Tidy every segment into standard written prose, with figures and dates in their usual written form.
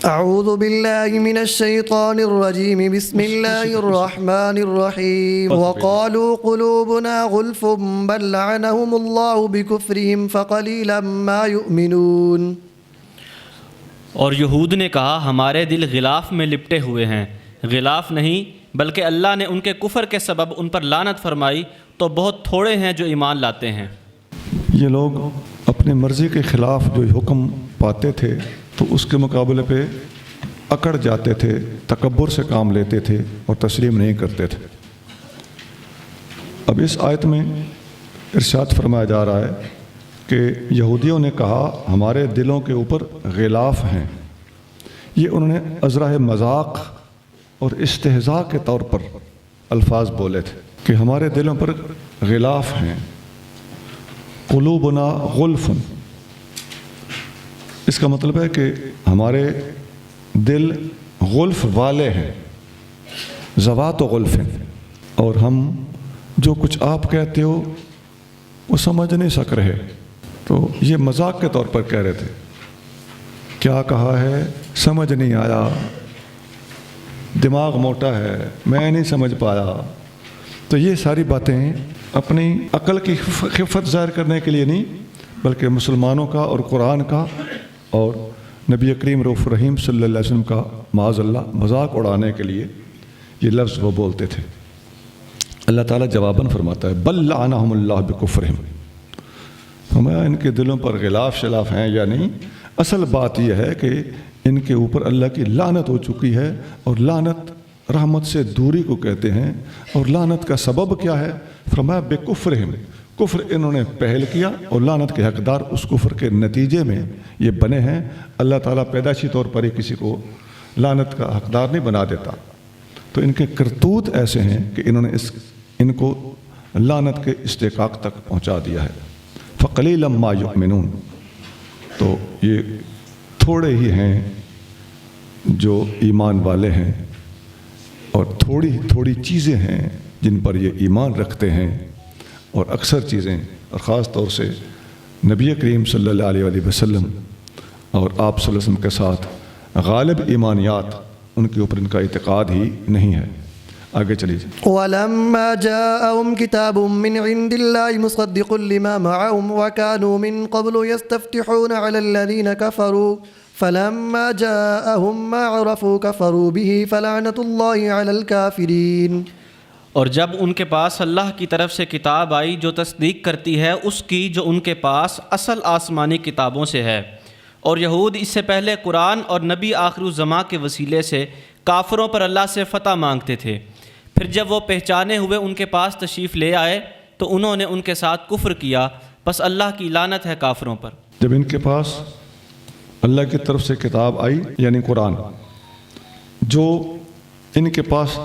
اعوذ باللہ من الشیطان الرجیم بسم اللہ الرحمن الرحیم وقالوا قلوبنا غلف بل لعنهم اللہ بکفرهم فقلیلا ما یؤمنون۔ اور یہود نے کہا ہمارے دل غلاف میں لپٹے ہوئے ہیں، غلاف نہیں بلکہ اللہ نے ان کے کفر کے سبب ان پر لعنت فرمائی تو بہت تھوڑے ہیں جو ایمان لاتے ہیں۔ یہ لوگ اپنے مرضی کے خلاف جو حکم پاتے تھے تو اس کے مقابلے پہ اکڑ جاتے تھے، تکبر سے کام لیتے تھے اور تسلیم نہیں کرتے تھے۔ اب اس آیت میں ارشاد فرمایا جا رہا ہے کہ یہودیوں نے کہا ہمارے دلوں کے اوپر غلاف ہیں۔ یہ انہوں نے ازرہ مذاق اور استہزاء کے طور پر الفاظ بولے تھے کہ ہمارے دلوں پر غلاف ہیں، قلوبنا غلف۔ اس کا مطلب ہے کہ ہمارے دل غلف والے ہیں، ذوات و غلف ہیں، اور ہم جو کچھ آپ کہتے ہو وہ سمجھ نہیں سک رہے۔ تو یہ مذاق کے طور پر کہہ رہے تھے، کیا کہا ہے سمجھ نہیں آیا، دماغ موٹا ہے، میں نہیں سمجھ پایا۔ تو یہ ساری باتیں اپنی عقل کی خفت ظاہر کرنے کے لیے نہیں بلکہ مسلمانوں کا اور قرآن کا اور نبی کریم رؤوف رحیم صلی اللہ علیہ وسلم کا معاذ اللہ مذاق اڑانے کے لیے یہ لفظ وہ بولتے تھے۔ اللہ تعالیٰ جواباً فرماتا ہے بل لعنہم اللہ بکفرہم، ہمیں ان کے دلوں پر غلاف شلاف ہیں یا نہیں، اصل بات یہ ہے کہ ان کے اوپر اللہ کی لعنت ہو چکی ہے، اور لعنت رحمت سے دوری کو کہتے ہیں۔ اور لعنت کا سبب کیا ہے؟ فرمایا بکفرہم، کفر انہوں نے پہل کیا اور لعنت کے حقدار اس کفر کے نتیجے میں یہ بنے ہیں۔ اللہ تعالیٰ پیدائشی طور پر ہی کسی کو لعنت کا حقدار نہیں بنا دیتا، تو ان کے کرتوت ایسے ہیں کہ انہوں نے ان کو لعنت کے استحقاق تک پہنچا دیا ہے۔ فقلیلا ما یؤمنون، تو یہ تھوڑے ہی ہیں جو ایمان والے ہیں، اور تھوڑی چیزیں ہیں جن پر یہ ایمان رکھتے ہیں، اور اکثر چیزیں اور خاص طور سے نبی کریم صلی اللہ علیہ وآلہ وسلم اور آپ صلی اللہ علیہ وسلم کے ساتھ غالب ایمانیات ان کے اوپر ان کا اعتقاد ہی نہیں ہے۔ آگے چلیے۔ وَلَمَّا جَاءَهُمْ كِتَابٌ مِّنْ عِندِ اللَّهِ مُصَدِّقٌ لِمَا مَعَهُمْ وَكَانُوا مِنْ قَبْلُ يَسْتَفْتِحُونَ عَلَى الَّذِينَ كَفَرُوا فَلَمَّا جَاءَهُمْ مَا عَرَفُوا كَفَرُوا بِهِ فَلَعْنَةُ اللَّهِ عَلَى الْكَافِرِينَ۔ اور جب ان کے پاس اللہ کی طرف سے کتاب آئی جو تصدیق کرتی ہے اس کی جو ان کے پاس اصل آسمانی کتابوں سے ہے، اور یہود اس سے پہلے قرآن اور نبی آخر الزماں کے وسیلے سے کافروں پر اللہ سے فتح مانگتے تھے، پھر جب وہ پہچانے ہوئے ان کے پاس تشریف لے آئے تو انہوں نے ان کے ساتھ کفر کیا، پس اللہ کی لعنت ہے کافروں پر۔ جب ان کے پاس اللہ کی طرف سے کتاب آئی یعنی قرآن، جو ان کے پاس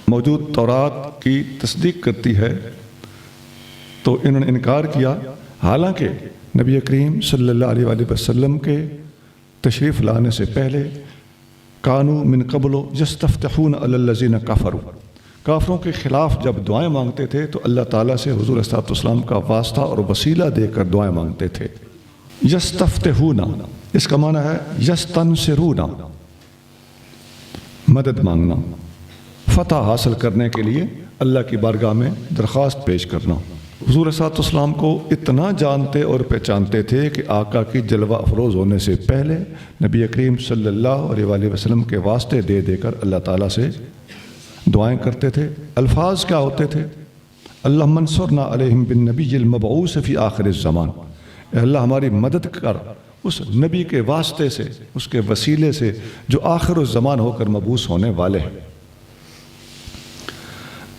موجود تورات کی تصدیق کرتی ہے، تو انہوں نے انکار کیا، حالانکہ نبی کریم صلی اللہ علیہ وآلہ وسلم کے تشریف لانے سے پہلے کانوا من قبل یستفتحون علی الذین کفروا، کافروں کے خلاف جب دعائیں مانگتے تھے تو اللہ تعالیٰ سے حضور صلی اللہ علیہ وسلم کا واسطہ اور وسیلہ دے کر دعائیں مانگتے تھے۔ یستفتحون، اس کا معنی ہے یستنصرون، مدد مانگنا، فتح حاصل کرنے کے لیے اللہ کی بارگاہ میں درخواست پیش کرنا۔ حضور صلی اللہ علیہ وسلم کو اتنا جانتے اور پہچانتے تھے کہ آقا کی جلوہ افروز ہونے سے پہلے نبی کریم صلی اللہ علیہ وآلہ وسلم کے واسطے دے دے کر اللہ تعالیٰ سے دعائیں کرتے تھے۔ الفاظ کیا ہوتے تھے؟ اللہم انصرنا علیہم بالنبی المبعوث فی آخر الزمان، اے اللہ ہماری مدد کر اس نبی کے واسطے سے، اس کے وسیلے سے جو آخر الزمان ہو کر مبعوث ہونے والے ہیں۔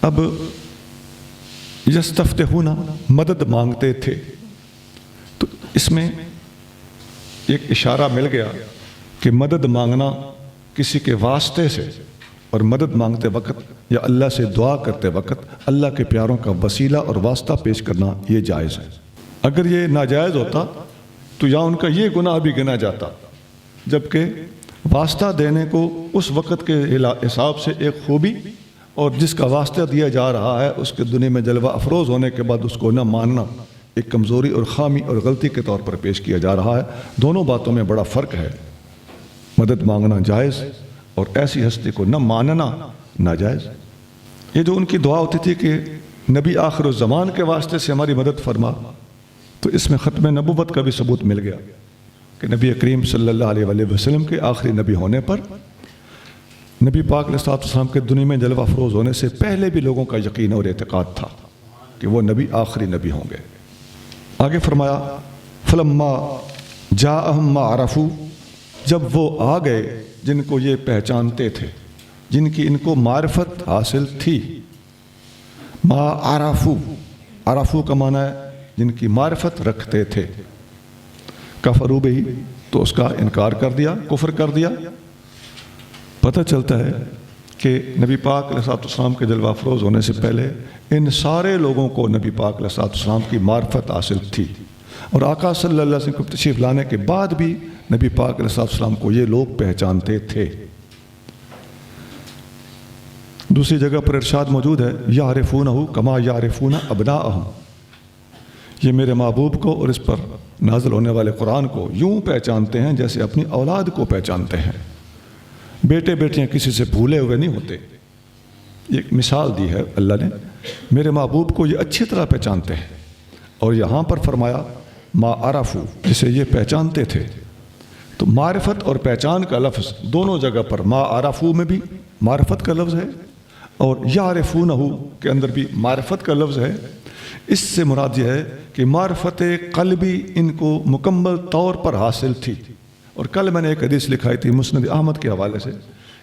اب یستفتحون مدد مانگتے تھے، تو اس میں ایک اشارہ مل گیا کہ مدد مانگنا کسی کے واسطے سے، اور مدد مانگتے وقت یا اللہ سے دعا کرتے وقت اللہ کے پیاروں کا وسیلہ اور واسطہ پیش کرنا یہ جائز ہے۔ اگر یہ ناجائز ہوتا تو یا ان کا یہ گناہ بھی گنا جاتا، جبکہ واسطہ دینے کو اس وقت کے حساب سے ایک خوبی، اور جس کا واسطہ دیا جا رہا ہے اس کے دنیا میں جلوہ افروز ہونے کے بعد اس کو نہ ماننا ایک کمزوری اور خامی اور غلطی کے طور پر پیش کیا جا رہا ہے۔ دونوں باتوں میں بڑا فرق ہے۔ مدد مانگنا جائز اور ایسی ہستی کو نہ ماننا ناجائز۔ یہ جو ان کی دعا ہوتی تھی کہ نبی آخر الزمان کے واسطے سے ہماری مدد فرما، تو اس میں ختم نبوت کا بھی ثبوت مل گیا کہ نبی کریم صلی اللہ علیہ وآلہ وسلم کے آخری نبی ہونے پر نبی پاک علیہ السلام کے دنیا میں جلوہ افروز ہونے سے پہلے بھی لوگوں کا یقین اور اعتقاد تھا کہ وہ نبی آخری نبی ہوں گے۔ آگے فرمایا فلما جاءہم ما عرفوا، جب وہ آ گئے جن کو یہ پہچانتے تھے، جن کی ان کو معرفت حاصل تھی۔ ما عرفوا، عرفوا کا معنی ہے جن کی معرفت رکھتے تھے۔ کفروا بہ، تو اس کا انکار کر دیا، کفر کر دیا۔ پتہ چلتا ہے کہ نبی پاک علیہ السلام کے جلوہ افروز ہونے سے پہلے ان سارے لوگوں کو نبی پاک علیہ السلام کی معرفت حاصل تھی، اور آقا صلی اللہ علیہ وسلم کو تشریف لانے کے بعد بھی نبی پاک علیہ السلام کو یہ لوگ پہچانتے تھے۔ دوسری جگہ پر ارشاد موجود ہے یعرفونہ کما یعرفون ابناءہم، یہ میرے محبوب کو اور اس پر نازل ہونے والے قرآن کو یوں پہچانتے ہیں جیسے اپنی اولاد کو پہچانتے ہیں۔ بیٹے بیٹیاں کسی سے بھولے ہوئے نہیں ہوتے۔ ایک مثال دی ہے اللہ نے، میرے محبوب کو یہ اچھی طرح پہچانتے ہیں، اور یہاں پر فرمایا ما عرفوا، جسے یہ پہچانتے تھے۔ تو معرفت اور پہچان کا لفظ دونوں جگہ پر ما عرفوا میں بھی معرفت کا لفظ ہے اور یعرفونہ کے اندر بھی معرفت کا لفظ ہے۔ اس سے مراد یہ ہے کہ معرفت قلبی ان کو مکمل طور پر حاصل تھی۔ اور کل میں نے ایک حدیث لکھائی تھی مسند احمد کے حوالے سے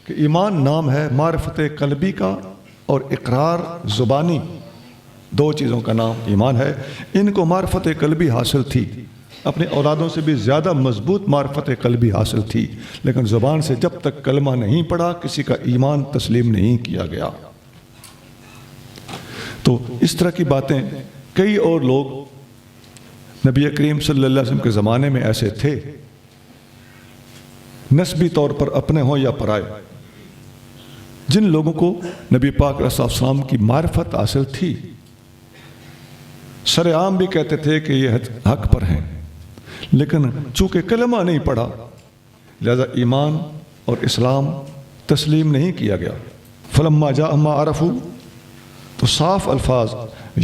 کہ ایمان نام ہے معرفت قلبی کا اور اقرار زبانی، دو چیزوں کا نام ایمان ہے۔ ان کو معرفت قلبی حاصل تھی، اپنے اولادوں سے بھی زیادہ مضبوط معرفت قلبی حاصل تھی، لیکن زبان سے جب تک کلمہ نہیں پڑھا کسی کا ایمان تسلیم نہیں کیا گیا۔ تو اس طرح کی باتیں کئی اور لوگ نبی کریم صلی اللہ علیہ وسلم کے زمانے میں ایسے تھے، نسبی طور پر اپنے ہوں یا پرائے، جن لوگوں کو نبی پاک علیہ السلام کی معرفت حاصل تھی، سر عام بھی کہتے تھے کہ یہ حق پر ہیں، لیکن چونکہ کلمہ نہیں پڑھا لہذا ایمان اور اسلام تسلیم نہیں کیا گیا۔ فلما جاءہم ما عرفوا، تو صاف الفاظ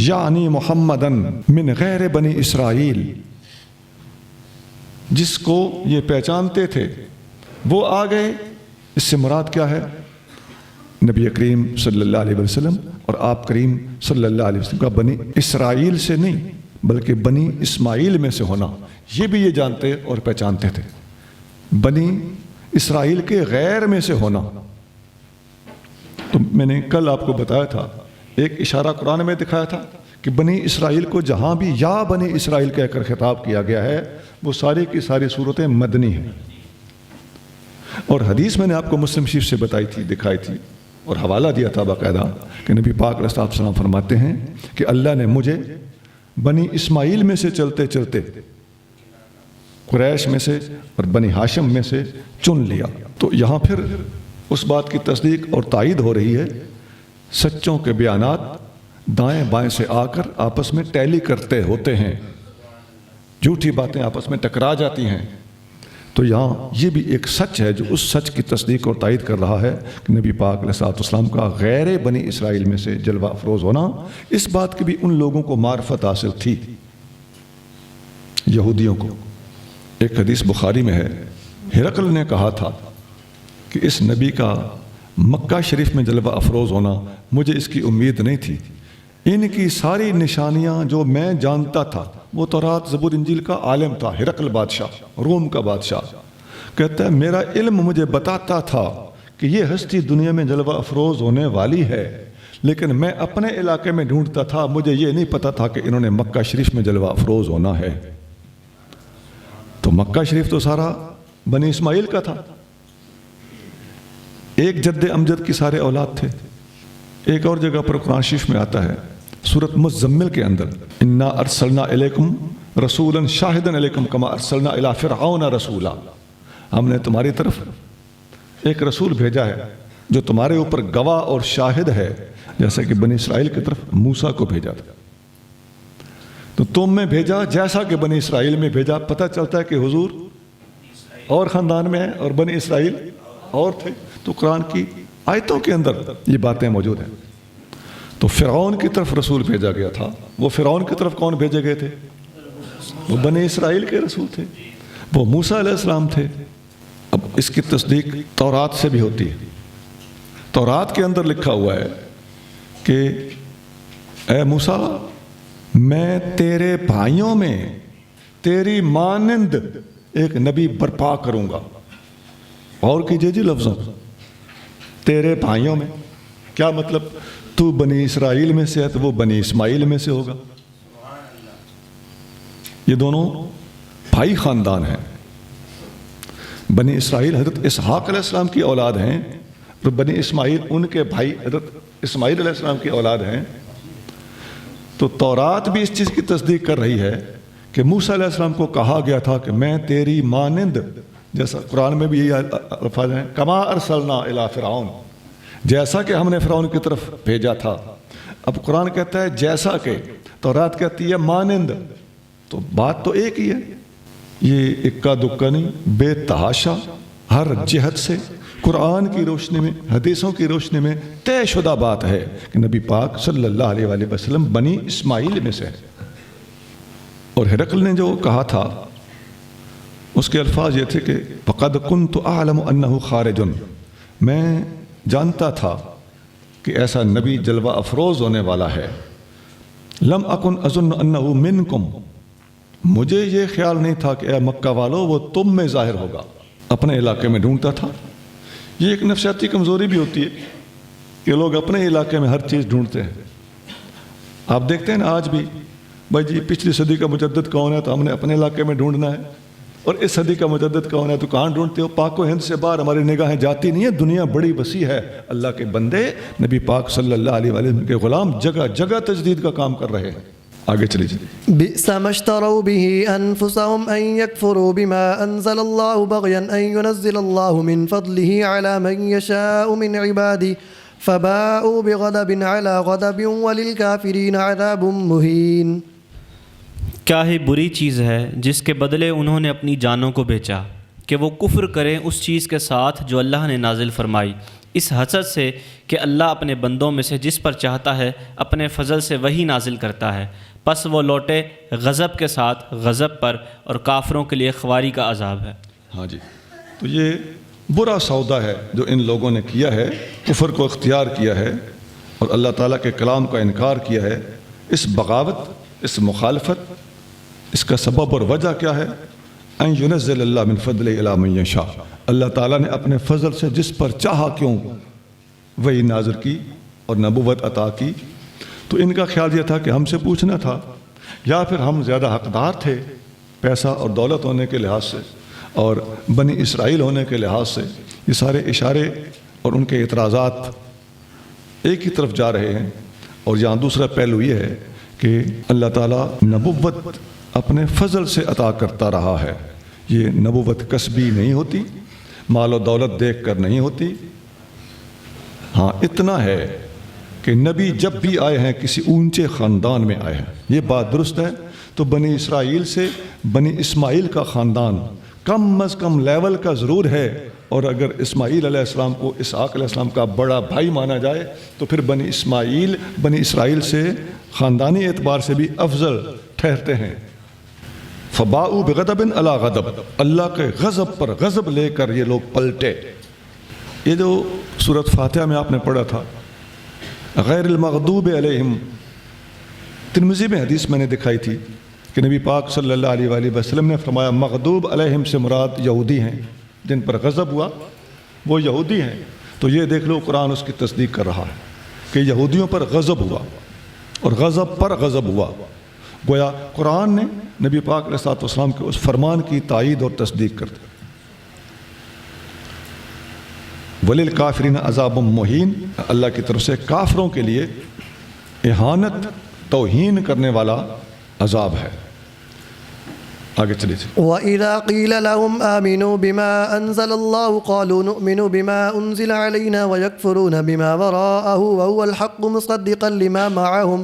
یعنی محمدن من غیر بنی اسرائیل، جس کو یہ پہچانتے تھے وہ آ گئے۔ اس سے مراد کیا ہے؟ نبی کریم صلی اللہ علیہ وسلم اور آپ کریم صلی اللہ علیہ وسلم کا بنی اسرائیل سے نہیں بلکہ بنی اسماعیل میں سے ہونا، یہ بھی یہ جانتے اور پہچانتے تھے۔ بنی اسرائیل کے غیر میں سے ہونا، تو میں نے کل آپ کو بتایا تھا، ایک اشارہ قرآن میں دکھایا تھا کہ بنی اسرائیل کو جہاں بھی یا بنی اسرائیل کہہ کر خطاب کیا گیا ہے وہ ساری کی ساری صورتیں مدنی ہیں۔ اور حدیث میں نے آپ کو مسلم شریف سے بتائی تھی، دکھائی تھی اور حوالہ دیا تھا باقاعدہ کہ نبی پاک علیہ السلام فرماتے ہیں کہ اللہ نے مجھے بنی اسماعیل میں سے چلتے چلتے قریش میں سے اور بنی ہاشم میں سے چن لیا۔ تو یہاں پھر اس بات کی تصدیق اور تائید ہو رہی ہے، سچوں کے بیانات دائیں بائیں سے آ کر آپس میں ٹیلی کرتے ہوتے ہیں، جھوٹی باتیں آپس میں ٹکرا جاتی ہیں۔ تو یہاں یہ بھی ایک سچ ہے جو اس سچ کی تصدیق اور تائید کر رہا ہے کہ نبی پاک علیہ السلام کا غیر بنی اسرائیل میں سے جلوہ افروز ہونا، اس بات کی بھی ان لوگوں کو معرفت حاصل تھی، یہودیوں کو۔ ایک حدیث بخاری میں ہے، ہرقل نے کہا تھا کہ اس نبی کا مکہ شریف میں جلوہ افروز ہونا مجھے اس کی امید نہیں تھی۔ ان کی ساری نشانیاں جو میں جانتا تھا، وہ تورات زبور انجیل کا عالم تھا، ہرقل بادشاہ، روم کا بادشاہ، کہتا ہے میرا علم مجھے بتاتا تھا کہ یہ ہستی دنیا میں جلوہ افروز ہونے والی ہے، لیکن میں اپنے علاقے میں ڈھونڈتا تھا، مجھے یہ نہیں پتا تھا کہ انہوں نے مکہ شریف میں جلوہ افروز ہونا ہے۔ تو مکہ شریف تو سارا بنی اسماعیل کا تھا، ایک جد امجد کی سارے اولاد تھے۔ ایک اور جگہ پر قرآن شریف میں آتا ہے سورۃ مزمل کے اندر، انا ارسلنا الیکم رسولا شاہدا علیکم کما ارسلنا الی فرعون رسولا، ہم نے تمہاری طرف ایک رسول بھیجا ہے جو تمہارے اوپر گواہ اور شاہد ہے، جیسا کہ بنی اسرائیل کی طرف موسیٰ کو بھیجا تھا۔ تو تم میں بھیجا جیسا کہ بنی اسرائیل میں بھیجا۔ پتہ چلتا ہے کہ حضور اور خاندان میں ہیں اور بنی اسرائیل اور تھے. تو قرآن کی آیتوں کے اندر یہ باتیں موجود ہیں. تو فرعون کی طرف رسول بھیجا گیا تھا. وہ فرعون کی طرف کون بھیجے گئے تھے؟ وہ بنی اسرائیل کے رسول تھے، وہ موسیٰ علیہ السلام تھے. اب اس کی تصدیق تورات سے بھی ہوتی ہے. تورات کے اندر لکھا ہوا ہے کہ اے موسیٰ، میں تیرے بھائیوں میں تیری مانند ایک نبی برپا کروں گا. اور کیجئے جی لفظوں، تیرے بھائیوں میں کیا مطلب؟ تو بنی اسرائیل میں سے ہے تو وہ بنی اسماعیل میں سے ہوگا. یہ دونوں بھائی خاندان ہیں. بنی اسرائیل حضرت اسحاق علیہ السلام کی اولاد ہیں اور بنی اسماعیل ان کے بھائی حضرت اسماعیل علیہ السلام کی اولاد ہیں. تو تورات بھی اس چیز کی تصدیق کر رہی ہے کہ موسیٰ علیہ السلام کو کہا گیا تھا کہ میں تیری مانند، جیسا قرآن میں بھی یہی الفاظ ہیں، کما ارسلنا الی فرعون، جیسا کہ ہم نے فرعون کی طرف بھیجا تھا. اب قرآن کہتا ہے جیسا کہ، تورات کہتی ہے مانند. تو بات تو ایک ہی ہے. یہ اکا دکا نہیں، بے تحاشا ہر جہت سے قرآن کی روشنی میں، حدیثوں کی روشنی میں طے شدہ بات ہے کہ نبی پاک صلی اللہ علیہ وآلہ وسلم بنی اسماعیل میں سے ہیں. اور ہرقل نے جو کہا تھا اس کے الفاظ یہ تھے کہ فَقَدْ كُنْتُ أَعْلَمُ أَنَّهُ خَارِجٌ، میں جانتا تھا کہ ایسا نبی جلوہ افروز ہونے والا ہے. لم اکن اظن انہ منکم، مجھے یہ خیال نہیں تھا کہ اے مکہ والو وہ تم میں ظاہر ہوگا. اپنے علاقے میں ڈھونڈتا تھا. یہ ایک نفسیاتی کمزوری بھی ہوتی ہے کہ لوگ اپنے علاقے میں ہر چیز ڈھونڈتے ہیں. آپ دیکھتے ہیں نا آج بھی، بھائی جی پچھلی صدی کا مجدد کون ہے تو ہم نے اپنے علاقے میں ڈھونڈنا ہے، اور اس صدی کا مجدد کون ہے تو کہاں ڈھونڈتے ہو؟ پاک و ہند سے باہر ہماری نگاہیں جاتی نہیں ہیں. دنیا بڑی وسیع ہے. اللہ کے بندے نبی پاک صلی اللہ علیہ وسلم کے غلام جگہ جگہ تجدید کا کام کر رہے ہیں. آگے چلی جائیے. بئس ما اشتروا به أنفسهم أن يكفروا بما أنزل الله بغيا أن ينزل الله من فضله على من يشاء من عباده فباءوا بغضب على غضب وللكافرين عذاب مهين. کیا ہی بری چیز ہے جس کے بدلے انہوں نے اپنی جانوں کو بیچا کہ وہ کفر کریں اس چیز کے ساتھ جو اللہ نے نازل فرمائی، اس حسد سے کہ اللہ اپنے بندوں میں سے جس پر چاہتا ہے اپنے فضل سے وہی نازل کرتا ہے. پس وہ لوٹے غضب کے ساتھ غضب پر، اور کافروں کے لیے خواری کا عذاب ہے. ہاں جی، تو یہ برا سودا ہے جو ان لوگوں نے کیا ہے، کفر کو اختیار کیا ہے اور اللہ تعالیٰ کے کلام کا انکار کیا ہے. اس بغاوت، اس مخالفت، اس کا سبب اور وجہ کیا ہے؟ ان ينزل اللہ من فضل الی من یشاء، اللہ تعالیٰ نے اپنے فضل سے جس پر چاہا کیوں وہی نازل کی اور نبوت عطا کی. تو ان کا خیال یہ تھا کہ ہم سے پوچھنا تھا، یا پھر ہم زیادہ حقدار تھے پیسہ اور دولت ہونے کے لحاظ سے اور بنی اسرائیل ہونے کے لحاظ سے. یہ سارے اشارے اور ان کے اعتراضات ایک ہی طرف جا رہے ہیں. اور یہاں دوسرا پہلو یہ ہے کہ اللہ تعالیٰ نبوت اپنے فضل سے عطا کرتا رہا ہے. یہ نبوت کسبی نہیں ہوتی، مال و دولت دیکھ کر نہیں ہوتی. ہاں اتنا ہے کہ نبی جب بھی آئے ہیں کسی اونچے خاندان میں آئے ہیں، یہ بات درست ہے. تو بنی اسرائیل سے بنی اسماعیل کا خاندان کم از کم لیول کا ضرور ہے، اور اگر اسماعیل علیہ السلام کو اسحاق علیہ السلام کا بڑا بھائی مانا جائے تو پھر بنی اسرائیل سے خاندانی اعتبار سے بھی افضل ٹھہرتے ہیں. فباؤ بغضب علی غضب، اللہ کے غضب پر غضب لے کر یہ لوگ پلٹے. یہ جو سورۃ فاتحہ میں آپ نے پڑھا تھا غیر المغضوب علیہم، ترمذی میں حدیث میں نے دکھائی تھی کہ نبی پاک صلی اللہ علیہ وآلہ وسلم نے فرمایا مغضوب علیہم سے مراد یہودی ہیں، جن پر غضب ہوا وہ یہودی ہیں. تو یہ دیکھ لو قرآن اس کی تصدیق کر رہا ہے کہ یہودیوں پر غضب ہوا اور غضب پر غضب ہوا. گویا قرآن نے نبی پاک علیہ الصلوۃ والسلام کے اس فرمان کی تائید اور تصدیق کر دی. وَلِلْكَافِرِينَ عَذَابٌ مُّهِينٌ، اللہ کی طرف سے کافروں کے لیے اہانت، توہین کرنے والا عذاب ہے. آگے چلیے. وَإِذَا قِيلَ لَهُمْ آمِنُوا بِمَا أَنزَلَ اللَّهُ قَالُوا نُؤْمِنُ بِمَا أُنزِلَ عَلَيْنَا وَيَكْفُرُونَ بِمَا وَرَاءَهُ وَهُوَ الْحَقُّ مُصَدِّقًا لِمَا مَعَهُمْ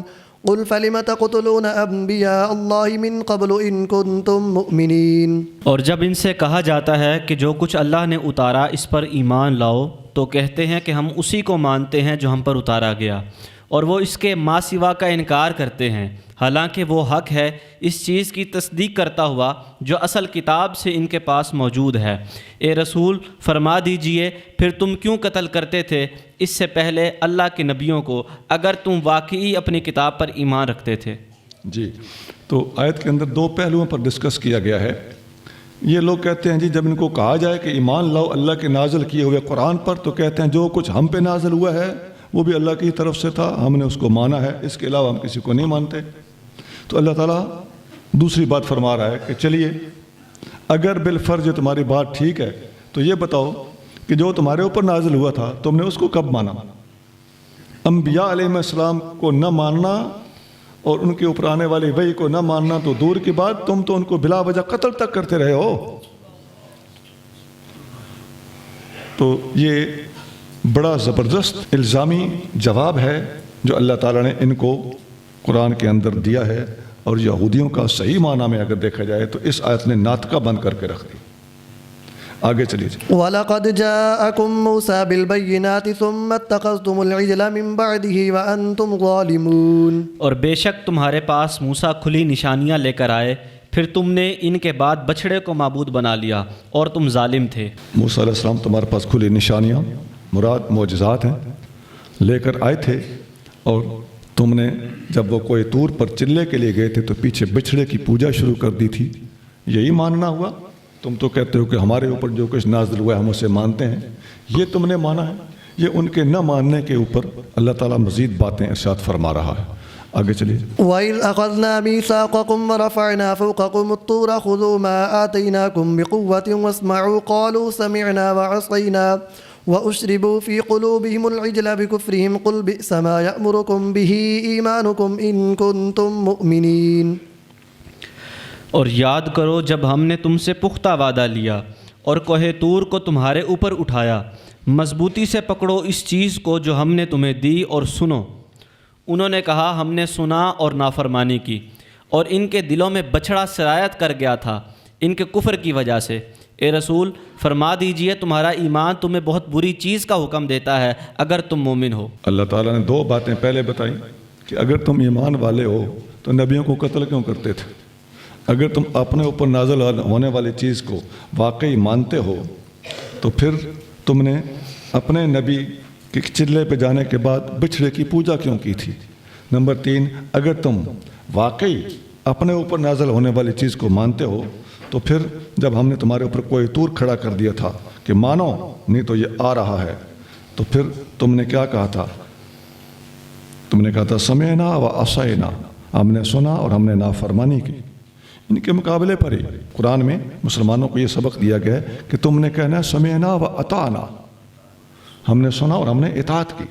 قل فلم تقتلون انبیاء اللہ من قبل ان کنتم مؤمنین۔ اور جب ان سے کہا جاتا ہے کہ جو کچھ اللہ نے اتارا اس پر ایمان لاؤ تو کہتے ہیں کہ ہم اسی کو مانتے ہیں جو ہم پر اتارا گیا، اور وہ اس کے ما سوا کا انکار کرتے ہیں، حالانکہ وہ حق ہے اس چیز کی تصدیق کرتا ہوا جو اصل کتاب سے ان کے پاس موجود ہے۔ اے رسول فرما دیجئے پھر تم کیوں قتل کرتے تھے اس سے پہلے اللہ کے نبیوں کو اگر تم واقعی اپنی کتاب پر ایمان رکھتے تھے۔ جی، تو آیت کے اندر دو پہلوؤں پر ڈسکس کیا گیا ہے۔ یہ لوگ کہتے ہیں جی جب ان کو کہا جائے کہ ایمان لاؤ اللہ کے نازل کیے ہوئے قرآن پر، تو کہتے ہیں جو کچھ ہم پہ نازل ہوا ہے وہ بھی اللہ کی طرف سے تھا، ہم نے اس کو مانا ہے، اس کے علاوہ ہم کسی کو نہیں مانتے۔ تو اللہ تعالیٰ دوسری بات فرما رہا ہے کہ چلیے اگر بالفرض تمہاری بات ٹھیک ہے تو یہ بتاؤ کہ جو تمہارے اوپر نازل ہوا تھا تم نے اس کو کب مانا؟ انبیاء علیہ السلام کو نہ ماننا اور ان کے اوپر آنے والی وحی کو نہ ماننا تو دور کی بات، تم تو ان کو بلا وجہ قتل تک کرتے رہے ہو۔ تو یہ بڑا زبردست الزامی جواب ہے جو اللہ تعالیٰ نے ان کو قرآن کے اندر دیا ہے، اور یہودیوں کا صحیح معنی میں اگر دیکھا جائے تو اس آیت نے ناطقہ بند کر کے رکھ دی۔ آگے چلیے جی۔ وَلَقَدْ جَاءَكُم مُوسَىٰ بِالْبَيِّنَاتِ ثُمَّ اتَّخَذْتُمُ الْعِجْلَ مِن بَعْدِهِ وَأَنْتُمْ ظَالِمُونَ۔ اور بے شک تمہارے پاس موسیٰ کھلی نشانیاں لے کر آئے، پھر تم نے ان کے بعد بچھڑے کو معبود بنا لیا اور تم ظالم تھے۔ موسیٰ علیہ السلام تمہارے پاس کھلی نشانیاں مراد معجزات ہیں لے کر آئے تھے، اور تم نے جب وہ کوہ طور پر چلے کے لیے گئے تھے تو پیچھے بچھڑے کی پوجا شروع کر دی تھی۔ یہی ماننا ہوا؟ تم تو کہتے ہو کہ ہمارے اوپر جو کچھ نازل ہوا ہے ہم اسے مانتے ہیں، یہ تم نے مانا ہے؟ یہ ان کے نہ ماننے کے اوپر اللہ تعالیٰ مزید باتیں ارشاد فرما رہا ہے۔ آگے چلیے۔ وَإِذْ أَخَذْنَا مِيثَاقَكُمْ وَرَفَعْنَا فَوْقَكُمُ الطُّورَ خُذُوا مَا آتَيْنَاكُمْ بِقُوَّةٍ وَاسْمَعُوا قَالُوا سَمِعْنَا وَعَصَيْنَا وَأُشْرِبُوا فِي قُلُوبِهِمُ الْعِجْلَ بِكُفْرِهِمْ قُلْ بِئْسَ مَا يَأْمُرُكُمْ بِهِ إِيمَانُكُمْ إِن كُنتُم مُّؤْمِنِينَ۔ اور یاد کرو جب ہم نے تم سے پختہ وعدہ لیا اور کوہ طور کو تمہارے اوپر اٹھایا، مضبوطی سے پکڑو اس چیز کو جو ہم نے تمہیں دی اور سنو۔ انہوں نے کہا ہم نے سنا اور نافرمانی کی، اور ان کے دلوں میں بچھڑا سرایت کر گیا تھا ان کے کفر کی وجہ سے۔ اے رسول فرما دیجئے تمہارا ایمان تمہیں بہت بری چیز کا حکم دیتا ہے اگر تم مومن ہو۔ اللہ تعالیٰ نے دو باتیں پہلے بتائیں کہ اگر تم ایمان والے ہو تو نبیوں کو قتل کیوں کرتے تھے؟ اگر تم اپنے اوپر نازل ہونے والی چیز کو واقعی مانتے ہو تو پھر تم نے اپنے نبی کے چلے پہ جانے کے بعد بچھڑے کی پوجا کیوں کی تھی؟ نمبر 3، اگر تم واقعی اپنے اوپر نازل ہونے والی چیز کو مانتے ہو تو پھر جب ہم نے تمہارے اوپر کوہ طور کھڑا کر دیا تھا کہ مانو نہیں تو یہ آ رہا ہے، تو پھر تم نے کیا کہا تھا؟ تم نے کہا تھا سمعنا و عصینا، ہم نے سنا اور ہم نے نافرمانی کی۔ ان کے مقابلے پر ہی قرآن میں مسلمانوں کو یہ سبق دیا گیا ہے کہ تم نے کہنا ہے سمعنا و اطعنا، ہم نے سنا اور ہم نے اطاعت کی۔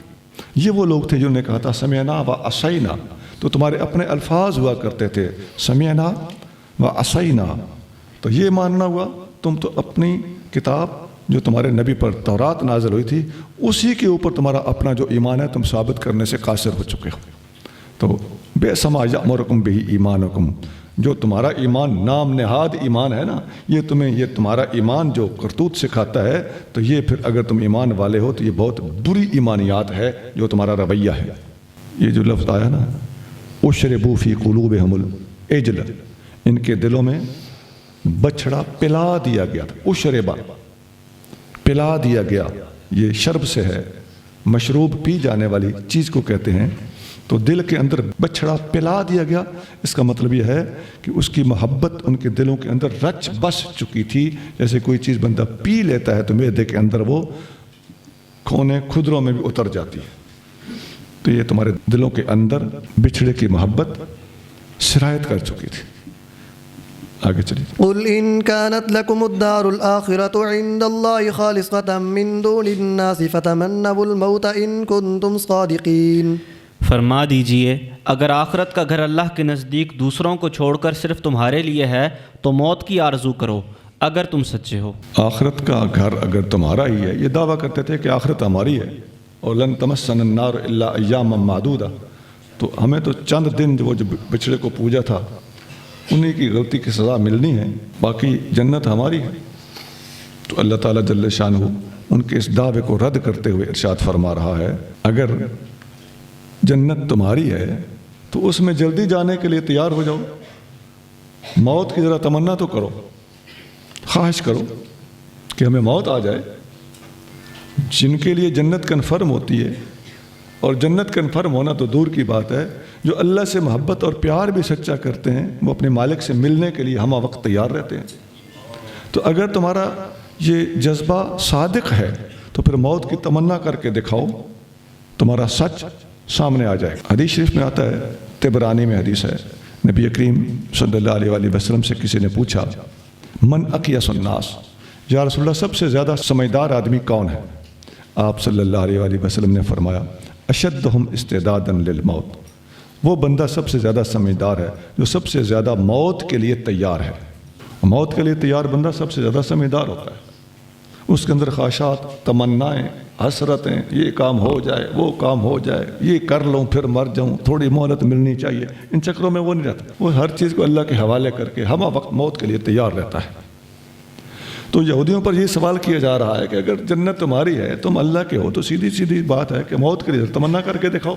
یہ وہ لوگ تھے جنہوں نے کہا تھا سمعنا و عصینا، تو تمہارے اپنے الفاظ ہوا کرتے تھے سمعنا و عصینا، تو یہ ماننا ہوا تم تو اپنی کتاب جو تمہارے نبی پر تورات نازل ہوئی تھی اسی کے اوپر تمہارا اپنا جو ایمان ہے تم ثابت کرنے سے قاصر ہو چکے ہو۔ تو بے سما یأمرکم بہ ایمانکم، جو تمہارا ایمان نام نہاد ایمان ہے نا، یہ تمہارا ایمان جو کرتوت سکھاتا ہے، تو یہ پھر اگر تم ایمان والے ہو تو یہ بہت بری ایمانیات ہے جو تمہارا رویہ ہے۔ یہ جو لفظ آیا نا اشربوا فی قلوبہم العجل، ان کے دلوں میں بچھڑا پلا دیا گیا تھا۔ اشربا پلا دیا گیا، یہ شرب سے ہے، مشروب پی جانے والی چیز کو کہتے ہیں۔ تو دل کے اندر بچھڑا پلا دیا گیا، اس کا مطلب یہ ہے کہ اس کی محبت ان کے دلوں کے اندر رچ بس چکی تھی۔ جیسے کوئی چیز بندہ پی لیتا ہے تو معدے کے اندر وہ کونے خدروں میں بھی اتر جاتی ہے، تو یہ تمہارے دلوں کے اندر بچھڑے کی محبت سرایت کر چکی تھی۔ آگے چلیے۔ قل ان كانت لكم الدار الآخرة عند الله خالصة من دون الناس فتمنوا الموت ان كنتم صادقين۔ فرما دیجئے اگر آخرت کا گھر اللہ کے نزدیک دوسروں کو چھوڑ کر صرف تمہارے لیے ہے تو موت کی آرزو کرو اگر تم سچے ہو۔ آخرت کا گھر اگر تمہارا ہی ہے، یہ دعویٰ کرتے تھے کہ آخرت ہماری ہے، اور لن تمسنا النار الا ایاما معدودہ، تو ہمیں تو چند دن جو بچڑے کو پوجا تھا انہی کی غلطی کی سزا ملنی ہے، باقی جنت ہماری ہے۔ تو اللہ تعالیٰ جل شانہ ان کے اس دعوے کو رد کرتے ہوئے ارشاد فرما رہا ہے اگر جنت تمہاری ہے تو اس میں جلدی جانے کے لیے تیار ہو جاؤ، موت کی ذرا تمنا تو کرو، خواہش کرو کہ ہمیں موت آ جائے۔ جن کے لیے جنت کنفرم ہوتی ہے، اور جنت کنفرم ہونا تو دور کی بات ہے، جو اللہ سے محبت اور پیار بھی سچا کرتے ہیں وہ اپنے مالک سے ملنے کے لیے ہمہ وقت تیار رہتے ہیں۔ تو اگر تمہارا یہ جذبہ صادق ہے تو پھر موت کی تمنا کر کے دکھاؤ، تمہارا سچ سامنے آ جائے گا۔ حدیث شریف میں آتا ہے، طبرانی میں حدیث ہے، نبی کریم صلی اللہ علیہ وآلہ وسلم سے کسی نے پوچھا من اقیس الناس، یا رسول اللہ سب سے زیادہ سمجھدار آدمی کون ہے؟ آپ صلی اللہ علیہ وآلہ وسلم نے فرمایا اشدہم استعدادا للموت، وہ بندہ سب سے زیادہ سمجھدار ہے جو سب سے زیادہ موت کے لیے تیار ہے۔ موت کے لیے تیار بندہ سب سے زیادہ سمجھدار ہوتا ہے، اس کے اندر خواہشات، تمنائیں، حسرتیں، یہ کام ہو جائے، وہ کام ہو جائے، یہ کر لوں پھر مر جاؤں، تھوڑی مہلت ملنی چاہیے، ان چکروں میں وہ نہیں رہتا، وہ ہر چیز کو اللہ کے حوالے کر کے ہمہ وقت موت کے لیے تیار رہتا ہے۔ تو یہودیوں پر یہ سوال کیا جا رہا ہے کہ اگر جنت تمہاری ہے، تم اللہ کے ہو، تو سیدھی سیدھی بات ہے کہ موت کے لیے تمنا کر کے دکھاؤ۔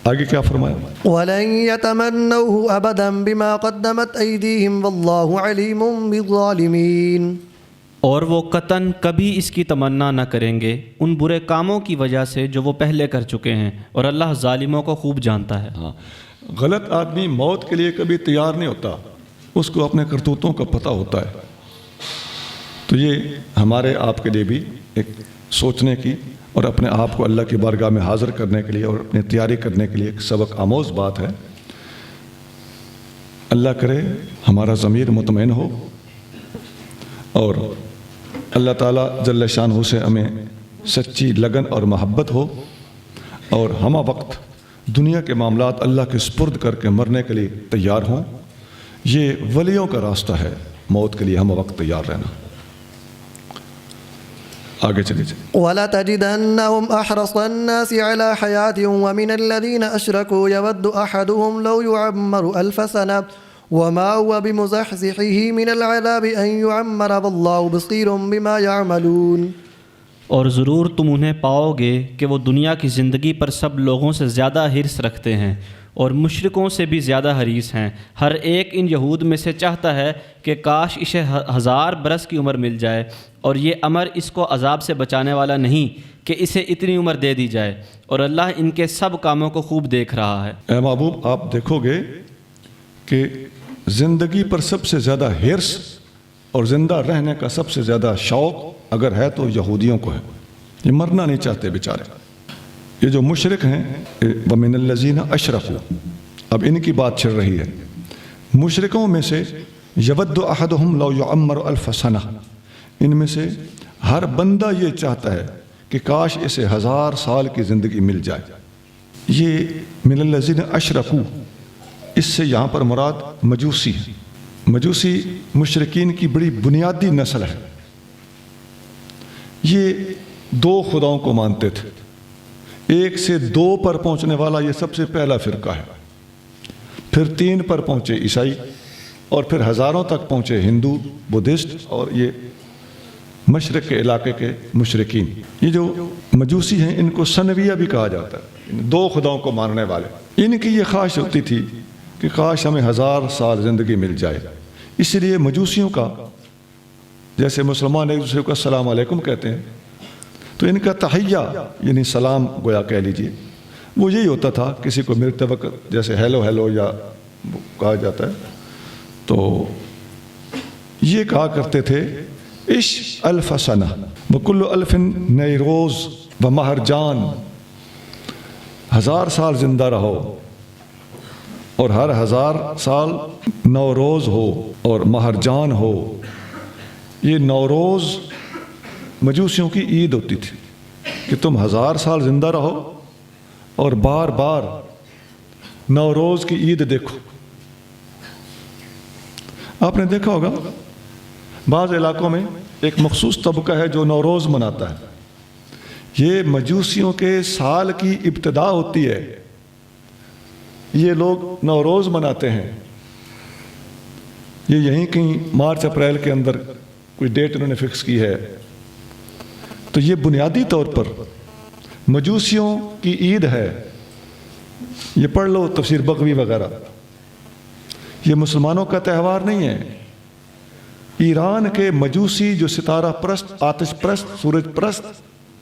آگے کیا فرمایا؟ وَلَن يَتَمَنَّوْهُ أَبَدًا بِمَا قَدَّمَتْ أَيْدِيهِمْ وَاللَّهُ عَلِيمٌ بِالظَّالِمِينَ، اور وہ قطعاً کبھی اس کی تمنا نہ کریں گے ان برے کاموں کی وجہ سے جو وہ پہلے کر چکے ہیں، اور اللہ ظالموں کو خوب جانتا ہے۔ غلط آدمی موت کے لیے کبھی تیار نہیں ہوتا، اس کو اپنے کرتوتوں کا پتہ ہوتا ہے۔ تو یہ ہمارے آپ کے لیے بھی ایک سوچنے کی اور اپنے آپ کو اللہ کی بارگاہ میں حاضر کرنے کے لیے اور اپنی تیاری کرنے کے لیے ایک سبق آموز بات ہے۔ اللہ کرے ہمارا ضمیر مطمئن ہو اور اللہ تعالیٰ جل شانہ سے ہمیں سچی لگن اور محبت ہو، اور ہمہ وقت دنیا کے معاملات اللہ کے سپرد کر کے مرنے کے لیے تیار ہوں۔ یہ ولیوں کا راستہ ہے، موت کے لیے ہمہ وقت تیار رہنا۔ آگے چلیے۔ وَلَتَجِدَنَّهُمْ أَحْرَصَ النَّاسِ عَلَى حَيَاةٍ وَمِنَ الَّذِينَ أَشْرَكُوا يَوَدُّ أَحَدُهُمْ لَوْ يُعَمَّرُ أَلْفَ سَنَةٍ وَمَا هُوَ بِمُزَحْزِحِهِ مِنَ الْعَذَابِ أَن يُعَمَّرَ وَاللَّهُ بَصِيرٌ بِمَا يَعْمَلُونَ، اور ضرور تم انہیں پاؤ گے کہ وہ دنیا کی زندگی پر سب لوگوں سے زیادہ حرص رکھتے ہیں اور مشرکوں سے بھی زیادہ حریص ہیں۔ ہر ایک ان یہود میں سے چاہتا ہے کہ کاش اسے 1000 برس کی عمر مل جائے، اور یہ امر اس کو عذاب سے بچانے والا نہیں کہ اسے اتنی عمر دے دی جائے، اور اللہ ان کے سب کاموں کو خوب دیکھ رہا ہے۔ اے محبوب، آپ دیکھو گے کہ زندگی پر سب سے زیادہ حرص اور زندہ رہنے کا سب سے زیادہ شوق اگر ہے تو یہودیوں کو ہے۔ یہ مرنا نہیں چاہتے بیچارے۔ یہ جو مشرک ہیں، وَمِنَ الَّذِينَ أَشْرَكُوا، اب ان کی بات چل رہی ہے۔ مشرکوں میں سے یود احدہم لو یعمر الف سنہ، ان میں سے ہر بندہ یہ چاہتا ہے کہ کاش اسے 1000 سال کی زندگی مل جائے۔ یہ من الذین اشرکوا، اس سے یہاں پر مراد مجوسی ہے۔ مجوسی مشرکین کی بڑی بنیادی نسل ہے۔ یہ 2 خداؤں کو مانتے تھے، 1 سے 2 پر پہنچنے والا یہ سب سے پہلا فرقہ ہے، پھر 3 پر پہنچے عیسائی، اور پھر ہزاروں تک پہنچے ہندو، بدھسٹ، اور یہ مشرق کے علاقے کے مشرکین۔ یہ جو مجوسی ہیں ان کو سنویہ بھی کہا جاتا ہے، 2 خداؤں کو ماننے والے۔ ان کی یہ خواہش ہوتی تھی کہ کاش ہمیں 1000 سال زندگی مل جائے۔ اس لیے مجوسیوں کا، جیسے مسلمان ایک دوسرے کو السلام علیکم کہتے ہیں، تو ان کا تحیہ یعنی سلام گویا کہہ لیجئے، وہ یہی ہوتا تھا کسی کو ملتے وقت، جیسے ہیلو ہیلو یا کہا جاتا ہے، تو یہ کہا کرتے تھے عش الف سنہ وکل الف نیروز و مہر جان، 1000 سال زندہ رہو اور ہر 1000 سال نوروز ہو اور مہر جان ہو۔ یہ نوروز مجوسیوں کی عید ہوتی تھی کہ تم 1000 سال زندہ رہو اور بار بار نوروز کی عید دیکھو۔ آپ نے دیکھا ہوگا بعض علاقوں میں ایک مخصوص طبقہ ہے جو نوروز مناتا ہے۔ یہ مجوسیوں کے سال کی ابتدا ہوتی ہے یہ لوگ نوروز مناتے ہیں، یہ یہیں کہیں مارچ اپریل کے اندر کوئی ڈیٹ انہوں نے فکس کی ہے، تو یہ بنیادی طور پر مجوسیوں کی عید ہے۔ یہ پڑھ لو تفسیر بغوی وغیرہ، یہ مسلمانوں کا تہوار نہیں ہے۔ ایران کے مجوسی جو ستارہ پرست، آتش پرست، سورج پرست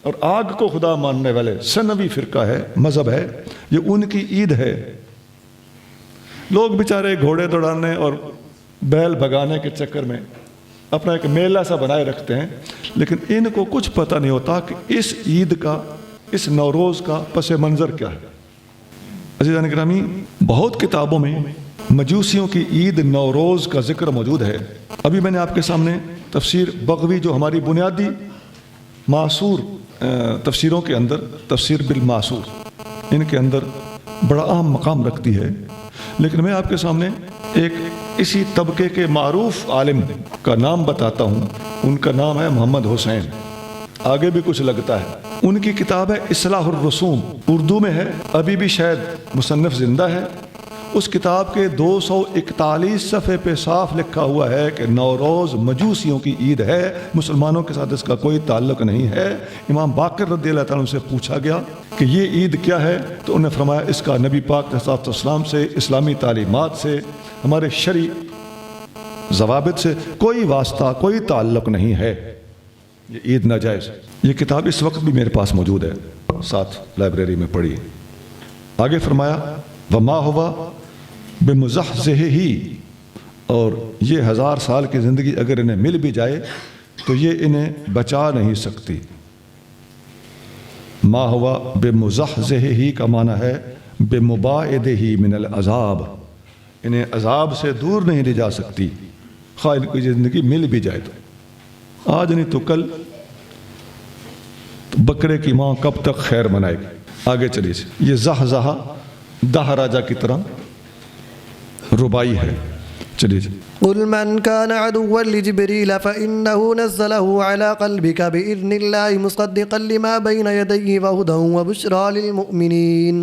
اور آگ کو خدا ماننے والے سنوی فرقہ ہے، مذہب ہے، یہ ان کی عید ہے۔ لوگ بیچارے گھوڑے دوڑانے اور بیل بھگانے کے چکر میں اپنا ایک میلہ سا بنائے رکھتے ہیں، لیکن ان کو کچھ پتہ نہیں ہوتا کہ اس عید کا، اس نوروز کا پس منظر کیا ہے۔ عزیزان گرامی، بہت کتابوں میں مجوسیوں کی عید نوروز کا ذکر موجود ہے۔ ابھی میں نے آپ کے سامنے تفسیر بغوی جو ہماری بنیادی معصور تفسیروں کے اندر، تفسیر بالمعصور، ان کے اندر بڑا اہم مقام رکھتی ہے، لیکن میں آپ کے سامنے ایک اسی طبقے کے معروف عالم کا نام بتاتا ہوں۔ ان کا نام ہے محمد حسین، آگے بھی کچھ لگتا ہے۔ ان کی کتاب ہے اصلاح الرسوم، اردو میں ہے، ابھی بھی شاید مصنف زندہ ہے۔ اس کتاب کے 241 صفحے پہ صاف لکھا ہوا ہے کہ نوروز مجوسیوں کی عید ہے، مسلمانوں کے ساتھ اس کا کوئی تعلق نہیں ہے۔ امام باقر رضی اللہ تعالیٰ عنہ سے پوچھا گیا کہ یہ عید کیا ہے، تو انہوں نے فرمایا اس کا نبی پاک علیہ الصلوۃ والسلام سے، اسلامی تعلیمات سے، ہمارے شرعی ضوابط سے کوئی واسطہ، کوئی تعلق نہیں ہے، یہ عید ناجائز۔ یہ کتاب اس وقت بھی میرے پاس موجود ہے، ساتھ لائبریری میں پڑھی۔ آگے فرمایا وما ہوا بمزحزحہ، اور یہ 1000 سال کی زندگی اگر انہیں مل بھی جائے تو یہ انہیں بچا نہیں سکتی۔ ما ہوا بمزحزحہ کا معنی ہے بمباعدہ من العذاب، انہیں عذاب سے دور نہیں لے جا سکتی، خواہ ان کی زندگی مل بھی جائے تو۔ آج نہیں تو کل بکرے کی ماں کب تک خیر منائے گی۔ آگے چلیے، یہ زحزحہ دہراجہ کی طرح ربائی ہے۔ چلیے قل من كان عدوا لجبريل فإنه نزله على قلبك بإذن الله مصدقا لما بين يديه وهدى وبشرى للمؤمنين۔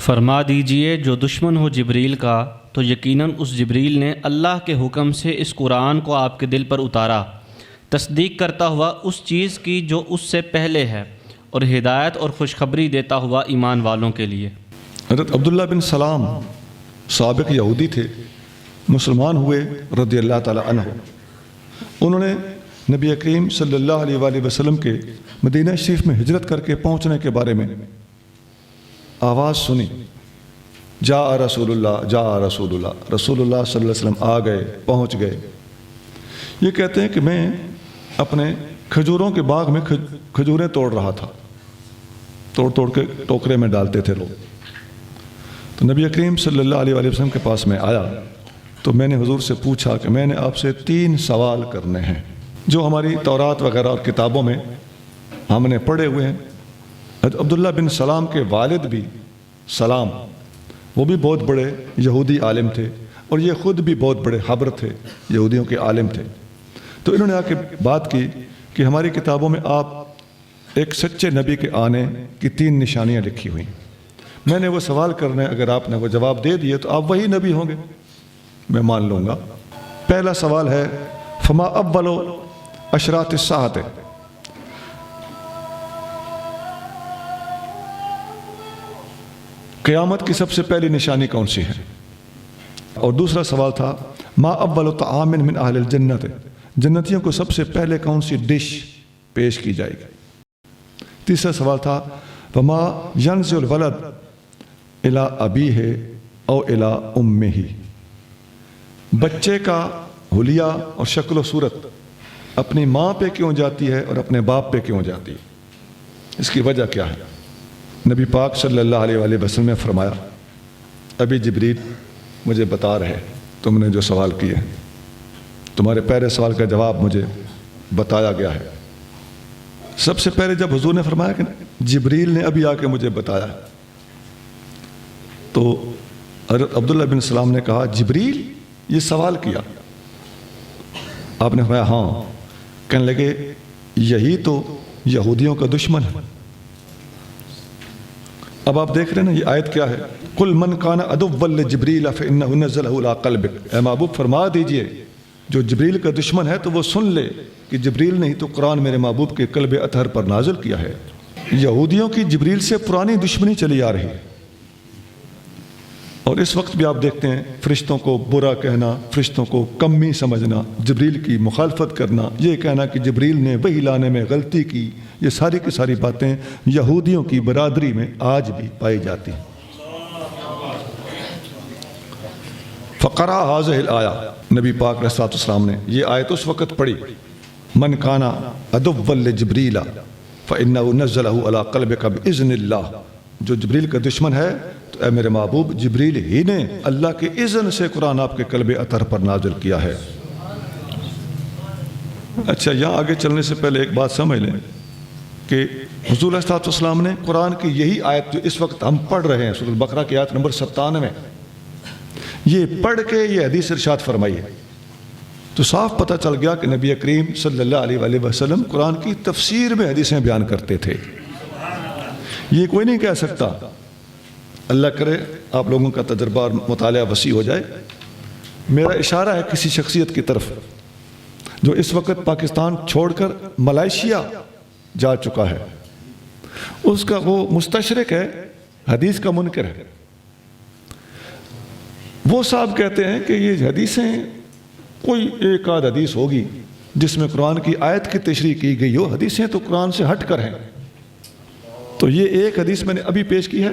فرما دیجئے جو دشمن ہو جبریل کا تو یقیناً اس جبریل نے اللہ کے حکم سے اس قرآن کو آپ کے دل پر اتارا، تصدیق کرتا ہوا اس چیز کی جو اس سے پہلے ہے، اور ہدایت اور خوشخبری دیتا ہوا ایمان والوں کے لیے۔ حضرت عبداللہ بن سلام سابق یہودی تھے، مسلمان ہوئے رضی اللہ تعالیٰ عنہ۔ انہوں نے نبی کریم صلی اللہ علیہ وآلہ وسلم کے مدینہ شریف میں ہجرت کر کے پہنچنے کے بارے میں آواز سنی، جاء رسول اللہ، جاء رسول اللہ، رسول اللہ صلی اللہ علیہ وسلم آ گئے، پہنچ گئے۔ یہ کہتے ہیں کہ میں اپنے کھجوروں کے باغ میں کھجوریں توڑ رہا تھا، توڑ توڑ کے ٹوکرے میں ڈالتے تھے لوگ۔ تو نبی کریم صلی اللہ علیہ وآلہ وسلم کے پاس میں آیا تو میں نے حضور سے پوچھا کہ میں نے آپ سے 3 سوال کرنے ہیں جو ہماری تورات وغیرہ اور کتابوں میں ہم نے پڑھے ہوئے ہیں۔ عبداللہ بن سلام کے والد بھی سلام، وہ بھی بہت بڑے یہودی عالم تھے، اور یہ خود بھی بہت بڑے حبر تھے، یہودیوں کے عالم تھے۔ تو انہوں نے آ کے بات کی کہ ہماری کتابوں میں آپ ایک سچے نبی کے آنے کی 3 نشانیاں لکھی ہوئی، میں نے وہ سوال کرنے، اگر آپ نے وہ جواب دے دیے تو آپ وہی نبی ہوں گے، میں مان لوں گا۔ پہلا سوال ہے فما اول اشراط الساعۃ، قیامت کی سب سے پہلی نشانی کون سی ہے؟ اور دوسرا سوال تھا ما اول طعام من اہل الجنت، جنتیوں کو سب سے پہلے کون سی ڈش پیش کی جائے گی؟ تیسرا سوال تھا وما ينزل الولد الى ابیہ او الى امہ، بچے کا حلیہ اور شکل و صورت اپنی ماں پہ کیوں جاتی ہے اور اپنے باپ پہ کیوں جاتی ہے؟ اس کی وجہ کیا ہے؟ نبی پاک صلی اللہ علیہ وآلہ وسلم نے فرمایا ابھی جبریل مجھے بتا رہے تم نے جو سوال کیے، تمہارے پہلے سوال کا جواب مجھے بتایا گیا ہے۔ سب سے پہلے جب حضور نے فرمایا کہ جبریل نے ابھی آ کے مجھے بتایا، تو حضرت عبداللہ بن سلام نے کہا جبریل یہ سوال کیا؟ آپ نے فرمایا ہاں۔ کہنے لگے یہی تو یہودیوں کا دشمن ہے۔ اب آپ دیکھ رہے ہیں نا یہ آیت کیا ہے؟ قل من کان عدوا لجبریل فإنہ نزلہ علی قلبک، اے محبوب فرما دیجئے جو جبریل کا دشمن ہے تو وہ سن لے کہ جبریل نے ہی تو قرآن میرے محبوب کے قلب اطہر پر نازل کیا ہے۔ یہودیوں کی جبریل سے پرانی دشمنی چلی آ رہی ہے، اور اس وقت بھی آپ دیکھتے ہیں فرشتوں کو برا کہنا، فرشتوں کو کمی سمجھنا، جبریل کی مخالفت کرنا، یہ کہنا کہ جبریل نے وحی لانے میں غلطی کی، یہ ساری کی ساری باتیں یہودیوں کی برادری میں آج بھی پائی جاتی ہیں۔ فقرا حاضہ الآیہ، نبی پاک علیہ الصلوۃ والسلام نے یہ آیت اس وقت پڑھی، من کانا عدوا لجبریل فإنہ نزلہ علی قلبک بإذن اللہ، جو جبریل کا دشمن ہے تو اے میرے محبوب جبریل ہی نے اللہ کے اذن سے قرآن آپ کے قلب اطہر پر نازل کیا ہے۔ اچھا، یہاں آگے چلنے سے پہلے ایک بات سمجھ لیں کہ حضور علیہ الصلوۃ والسلام نے قرآن کی یہی آیت جو اس وقت ہم پڑھ رہے ہیں سورۃ البقرہ کی آیت نمبر 97، یہ پڑھ کے یہ حدیث ارشاد فرمائی ہے، تو صاف پتہ چل گیا کہ نبی کریم صلی اللہ علیہ وآلہ وسلم قرآن کی تفسیر میں حدیثیں بیان کرتے تھے۔ یہ کوئی نہیں کہہ سکتا، اللہ کرے آپ لوگوں کا تجربہ اور مطالعہ وسیع ہو جائے، میرا اشارہ ہے کسی شخصیت کی طرف جو اس وقت پاکستان چھوڑ کر ملائیشیا جا چکا ہے، اس کا وہ مستشرق ہے، حدیث کا منکر ہے، وہ صاحب کہتے ہیں کہ یہ حدیثیں کوئی ایک آدھ حدیث ہوگی جس میں قرآن کی آیت کی تشریح کی گئی ہو، حدیثیں تو قرآن سے ہٹ کر ہیں۔ تو یہ ایک حدیث میں نے ابھی پیش کی ہے،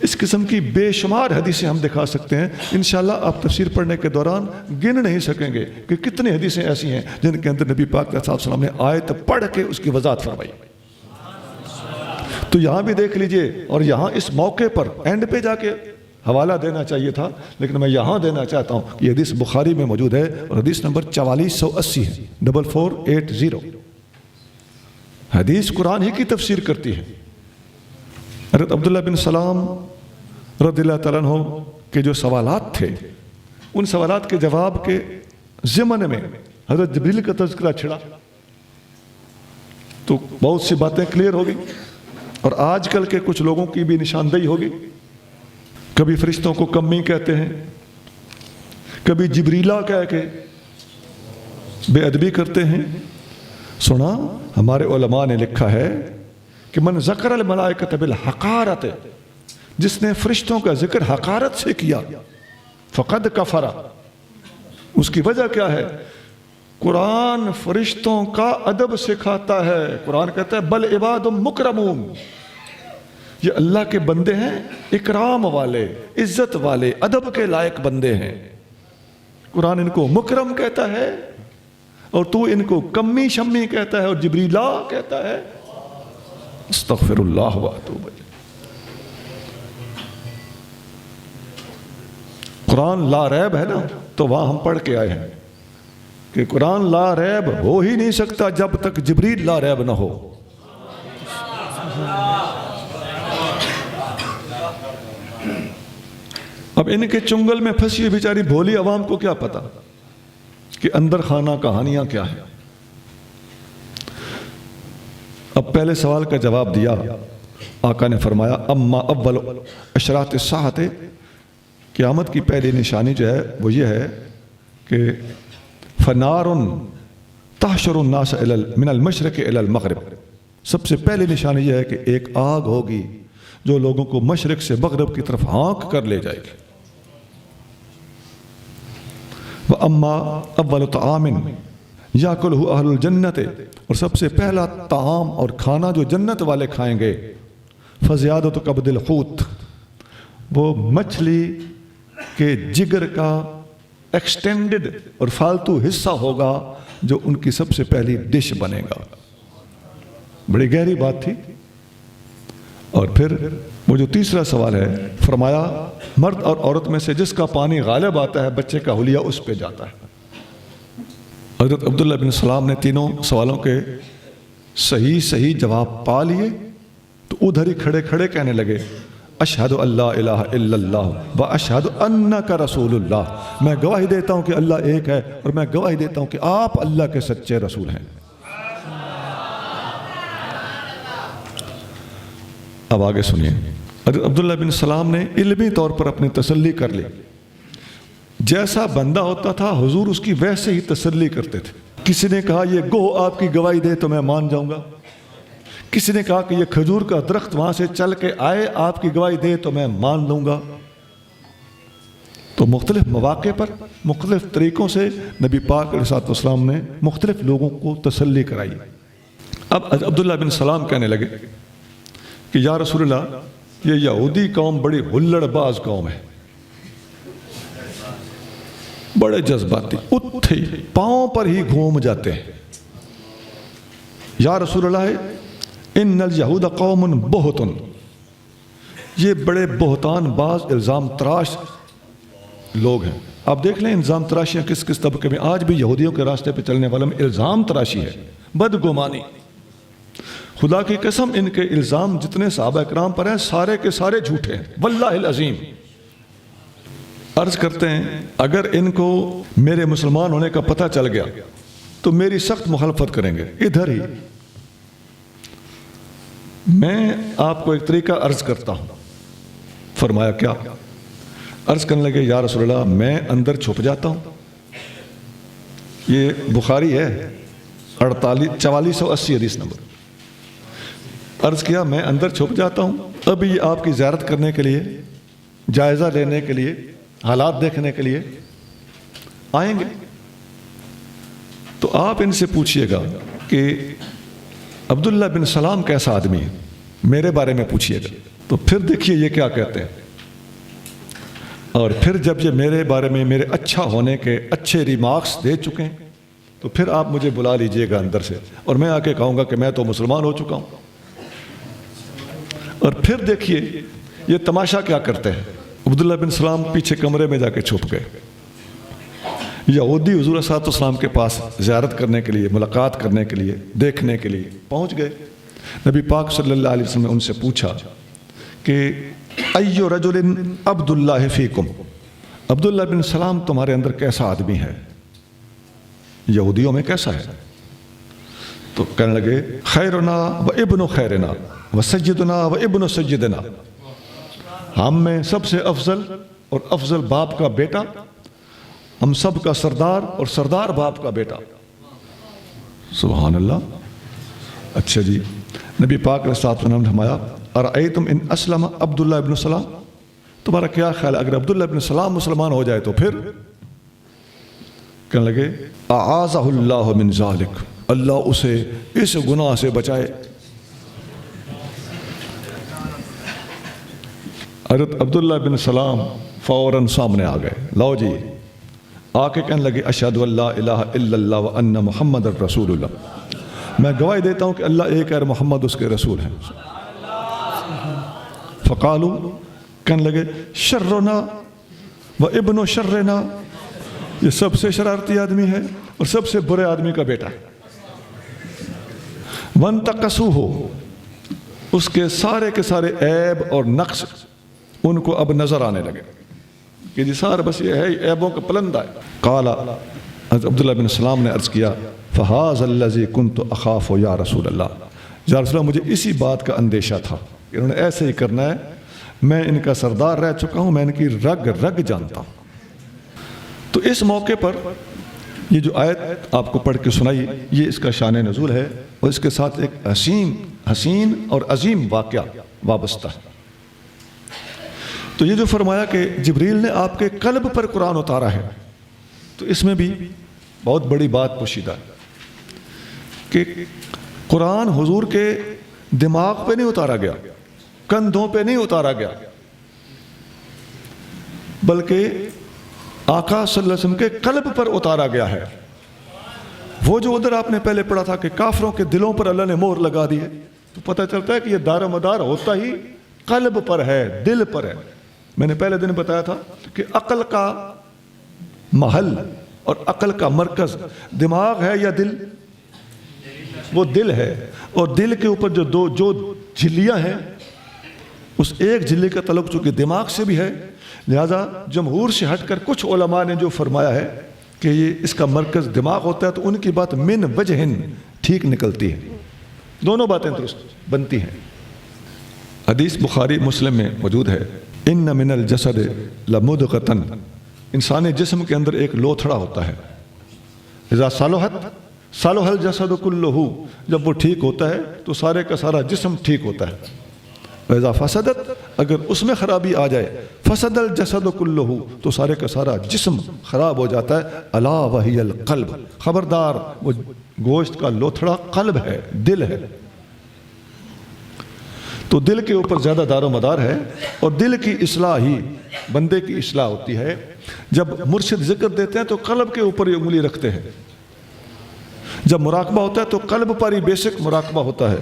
اس قسم کی بے شمار حدیثیں ہم دکھا سکتے ہیں، انشاءاللہ آپ تفسیر پڑھنے کے دوران گن نہیں سکیں گے کہ کتنے حدیثیں ایسی ہیں جن کے اندر نبی پاک علیہ السلام نے آیت پڑھ کے اس کی وضاحت فرمائی۔ تو یہاں بھی دیکھ لیجئے، اور یہاں اس موقع پر اینڈ پہ جا کے حوالہ دینا چاہیے تھا، لیکن میں یہاں دینا چاہتا ہوں کہ یہ حدیث بخاری میں موجود ہے اور حدیث نمبر 4480 ہے، 4480۔ حدیث قرآن ہی کی تفسیر کرتی ہے۔ حضرت عبداللہ بن سلام رضی اللہ تعالیٰ عنہ کے جو سوالات تھے، ان سوالات کے جواب کے ضمن میں حضرت جبریل کا تذکرہ چھڑا تو بہت سی باتیں کلیئر ہوگی، اور آج کل کے کچھ لوگوں کی بھی نشاندہی ہوگی۔ کبھی فرشتوں کو کمی کہتے ہیں، کبھی جبریلا کہہ کے بے ادبی کرتے ہیں۔ سنا ہمارے علماء نے لکھا ہے کہ من ذکر الملائکۃ بالحقارۃ، جس نے فرشتوں کا ذکر حقارت سے کیا، فقد کفر، اس کی وجہ کیا ہے؟ قرآن فرشتوں کا ادب سکھاتا ہے۔ قرآن کہتا ہے بل عباد مکرمون، یہ اللہ کے بندے ہیں، اکرام والے، عزت والے، ادب کے لائق بندے ہیں۔ قرآن ان کو مکرم کہتا ہے اور تو ان کو کمی شمی کہتا ہے اور جبریلا کہتا ہے۔ استغفر اللہ واتوب الیہ۔ قرآن لا ریب ہے نا، تو وہاں ہم پڑھ کے آئے ہیں کہ قرآن لا ریب ہو ہی نہیں سکتا جب تک جبریل لا ریب نہ ہو۔ اب ان کے چنگل میں پھنسی بیچاری بھولی عوام کو کیا پتا کہ اندر خانہ کہانیاں کیا ہیں۔ اب پہلے سوال کا جواب دیا، آقا نے فرمایا اما اول اشراط الساعۃ، قیامت کی پہلی نشانی جو ہے وہ یہ ہے کہ فنار تحشر الناس من المشرق الى المغرب، سب سے پہلی نشانی یہ ہے کہ ایک آگ ہوگی جو لوگوں کو مشرق سے مغرب کی طرف ہانک کر لے جائے گی۔ وَأَمَّا أَوَّلُ طَعَامٍ يَأْكُلُهُ أَهْلُ الْجَنَّةِ، اور سب سے پہلا طعام اور کھانا جو جنت والے کھائیں گے، فَزِيَادَةُ قَبْضِ الْحُوتِ، وہ مچھلی کے جگر کا ایکسٹینڈڈ اور فالتو حصہ ہوگا جو ان کی سب سے پہلی ڈش بنے گا۔ بڑی گہری بات تھی۔ اور پھر وہ جو تیسرا سوال ہے، فرمایا مرد اور عورت میں سے جس کا پانی غالب آتا ہے بچے کا حلیہ اس پہ جاتا ہے۔ حضرت عبداللہ بن سلام نے تینوں سوالوں کے صحیح جواب پا لیے تو ادھر ہی کھڑے کھڑے کہنے لگے اشہد اللہ الہ الا اللہ و اشہد انک رسول اللہ، میں گواہی دیتا ہوں کہ اللہ ایک ہے اور میں گواہی دیتا ہوں کہ آپ اللہ کے سچے رسول ہیں۔ اب آگے سنیے، حضرت عبداللہ بن سلام نے علمی طور پر اپنی تسلی کر لی، جیسا بندہ ہوتا تھا حضور اس کی ویسے ہی تسلی کرتے تھے۔ کسی نے کہا یہ گو آپ کی گواہی دے تو میں مان جاؤں گا، کسی نے کہا کہ یہ کھجور کا درخت وہاں سے چل کے آئے آپ کی گواہی دے تو میں مان لوں گا۔ تو مختلف مواقع پر مختلف طریقوں سے نبی پاک علیہ السلام نے مختلف لوگوں کو تسلی کرائی۔ اب عبداللہ بن سلام کہنے لگے کہ یا رسول اللہ، یہ یہودی قوم بڑی ہلڑ باز قوم ہے، بڑے جذباتی، اٹھے پاؤں پر ہی گھوم جاتے ہیں۔ یا رسول اللہ ان الیہود قوم بہتن، یہ بڑے بہتان باز الزام تراش لوگ ہیں۔ آپ دیکھ لیں الزام تراشیاں کس کس طبقے میں، آج بھی یہودیوں کے راستے پہ چلنے والوں میں الزام تراشی ہے، بدگمانی۔ خدا کی قسم ان کے الزام جتنے صحابہ اکرام پر ہیں سارے کے سارے جھوٹے ہیں، واللہ العظیم۔ عرض کرتے ہیں اگر ان کو میرے مسلمان ہونے کا پتہ چل گیا تو میری سخت مخالفت کریں گے۔ ادھر ہی میں آپ کو ایک طریقہ عرض کرتا ہوں۔ فرمایا کیا؟ عرض کرنے لگے یا رسول اللہ میں اندر چھپ جاتا ہوں، یہ بخاری ہے 4480 حدیث نمبر۔ عرض کیا میں اندر چھپ جاتا ہوں، ابھی آپ کی زیارت کرنے کے لیے، جائزہ لینے کے لیے، حالات دیکھنے کے لیے آئیں گے، تو آپ ان سے پوچھئے گا کہ عبداللہ بن سلام کیسا آدمی ہے، میرے بارے میں پوچھئے گا۔ تو پھر دیکھیے یہ کیا کہتے ہیں، اور پھر جب یہ میرے بارے میں میرے اچھا ہونے کے اچھے ریمارکس دے چکے ہیں تو پھر آپ مجھے بلا لیجئے گا اندر سے، اور میں آ کے کہوں گا کہ میں تو مسلمان ہو چکا ہوں۔ اور پھر دیکھیے یہ تماشا کیا کرتے ہیں۔ عبداللہ بن سلام پیچھے کمرے میں جا کے چھپ گئے۔ یہودی حضور صلی اللہ علیہ وسلم کے پاس زیارت کرنے کے لیے، ملاقات کرنے کے لیے، دیکھنے کے لیے پہنچ گئے۔ نبی پاک صلی اللہ علیہ وسلم نے ان سے پوچھا کہ ایو رجل عبداللہ فیکم، عبداللہ بن سلام تمہارے اندر کیسا آدمی ہے، یہودیوں میں کیسا ہے؟ تو کہنے لگے خیرنا و ابن خیرنا و سیدنا و ابن سیدنا، ہم میں سب سے افضل اور افضل باپ کا بیٹا، ہم سب کا سردار اور سردار باپ کا بیٹا۔ سبحان اللہ۔ اچھا جی، نبی پاک علیہ الصلوۃ والسلام نے فرمایا ارأیتم ان اسلم عبداللہ ابن سلام، تمہارا کیا خیال ہے اگر عبداللہ ابن سلام مسلمان ہو جائے تو پھر؟ کہنے لگے اعاذہ اللہ من ذالک، اللہ اسے اس گناہ سے بچائے۔ حضرت عبداللہ بن سلام فوراً سامنے آ گئے، لاؤ جی، آ کے کہنے لگے اشہد ان لا الہ الا اللہ وان محمد رسول اللہ، میں گواہی دیتا ہوں کہ اللہ ایک ہے اور محمد اس کے رسول ہیں۔ فقالوا، کہنے لگے شرنا و ابن شرنا، یہ سب سے شرارتی آدمی ہے اور سب سے برے آدمی کا بیٹا ہے۔ وانتقصوہ، اس کے سارے عیب اور نقص ان کو اب نظر آنے لگے کہ جی سارا بس یہ ہے عیبوں کا پلندہ ہے۔ قال، عبداللہ بن سلام نے عرض کیا فہذا الذی کنت اخاف یا رسول اللہ، یا رسول اللہ مجھے اسی بات کا اندیشہ تھا کہ انہوں نے ایسے ہی کرنا ہے، میں ان کا سردار رہ چکا ہوں، میں ان کی رگ رگ جانتا ہوں۔ تو اس موقع پر یہ جو آیت آپ کو پڑھ کے سنائی، یہ اس کا شان نزول ہے اور اس کے ساتھ ایک حسین اور عظیم واقعہ وابستہ ہے۔ تو یہ جو فرمایا کہ جبریل نے آپ کے قلب پر قرآن اتارا ہے، تو اس میں بھی بہت بڑی بات پوشیدہ ہے کہ قرآن حضور کے دماغ پہ نہیں اتارا گیا، کندھوں پہ نہیں اتارا گیا، بلکہ آقا صلی اللہ علیہ وسلم کے قلب پر اتارا گیا ہے۔ وہ جو ادھر آپ نے پہلے پڑھا تھا کہ کافروں کے دلوں پر اللہ نے مہر لگا دی ہے، تو پتہ چلتا ہے کہ یہ دار و مدار ہوتا ہی قلب پر ہے، دل پر ہے۔ میں نے پہلے دن بتایا تھا کہ عقل کا محل اور عقل کا مرکز دماغ ہے یا دل؟ وہ دل ہے، اور دل کے اوپر جو جھلیاں ہیں، اس ایک جھلی کا تعلق چونکہ دماغ سے بھی ہے، لہذا جمہور سے ہٹ کر کچھ علماء نے جو فرمایا ہے کہ یہ اس کا مرکز دماغ ہوتا ہے، تو ان کی بات من وجہن ٹھیک نکلتی ہے، دونوں باتیں درست بنتی ہیں۔ حدیث بخاری مسلم میں موجود ہے، ان من الجسد لمدغۃ، انسانی جسم کے اندر ایک لوتھڑا ہوتا ہے، اذا صلحت صلح الجسد کلہ، جب وہ ٹھیک ہوتا ہے تو سارے کا سارا جسم ٹھیک ہوتا ہے، وَإِذَا فَسَدَتْ، اگر اس میں خرابی آ جائے، فَسَدَ الْجَسَدُ كُلُّهُ، تو سارے کا سارا جسم خراب ہو جاتا ہے، اَلَا وَهِيَ الْقَلْبُ، خبردار وہ گوشت کا لوتھڑا قلب ہے، دل ہے۔ تو دل کے اوپر زیادہ دار و مدار ہے، اور دل کی اصلاح ہی بندے کی اصلاح ہوتی ہے۔ جب مرشد ذکر دیتے ہیں تو قلب کے اوپر یہ انگلی رکھتے ہیں، جب مراقبہ ہوتا ہے تو قلب پر ہی بیسک مراقبہ ہوتا ہے،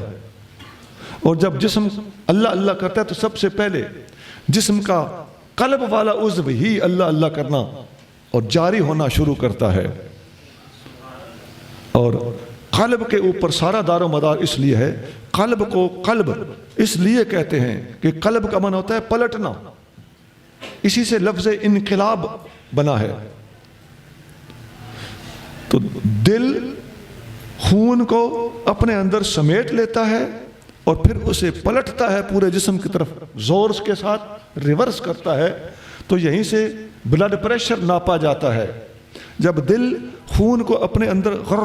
اور جب جسم اللہ اللہ کرتا ہے تو سب سے پہلے جسم کا قلب والا عضو ہی اللہ اللہ کرنا اور جاری ہونا شروع کرتا ہے۔ اور قلب کے اوپر سارا دار و مدار اس لیے ہے، قلب کو قلب اس لیے کہتے ہیں کہ قلب کا معنی ہوتا ہے پلٹنا، اسی سے لفظ انقلاب بنا ہے۔ تو دل خون کو اپنے اندر سمیٹ لیتا ہے اور پھر اسے پلٹتا ہے پورے جسم کی طرف، زور کے ساتھ ریورس کرتا ہے، تو یہیں سے بلڈ پریشر ناپا جاتا ہے۔ جب دل خون کو اپنے اندر غر